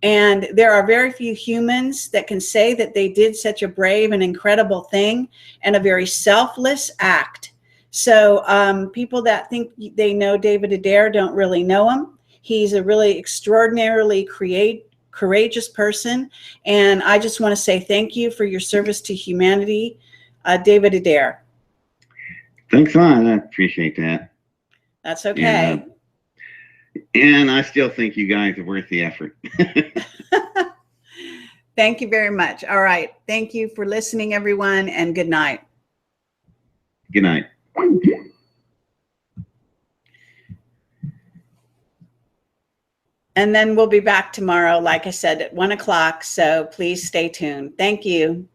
And there are very few humans that can say that they did such a brave and incredible thing and a very selfless act. So people that think they know David Adair don't really know him. He's a really extraordinarily courageous person. And I just want to say thank you for your service to humanity, David Adair. Thanks a lot. I appreciate that. That's okay. And I still think you guys are worth the effort. Thank you very much. All right. Thank you for listening, everyone, and good night. Good night. And then we'll be back tomorrow, like I said, at 1 o'clock. So please stay tuned. Thank you.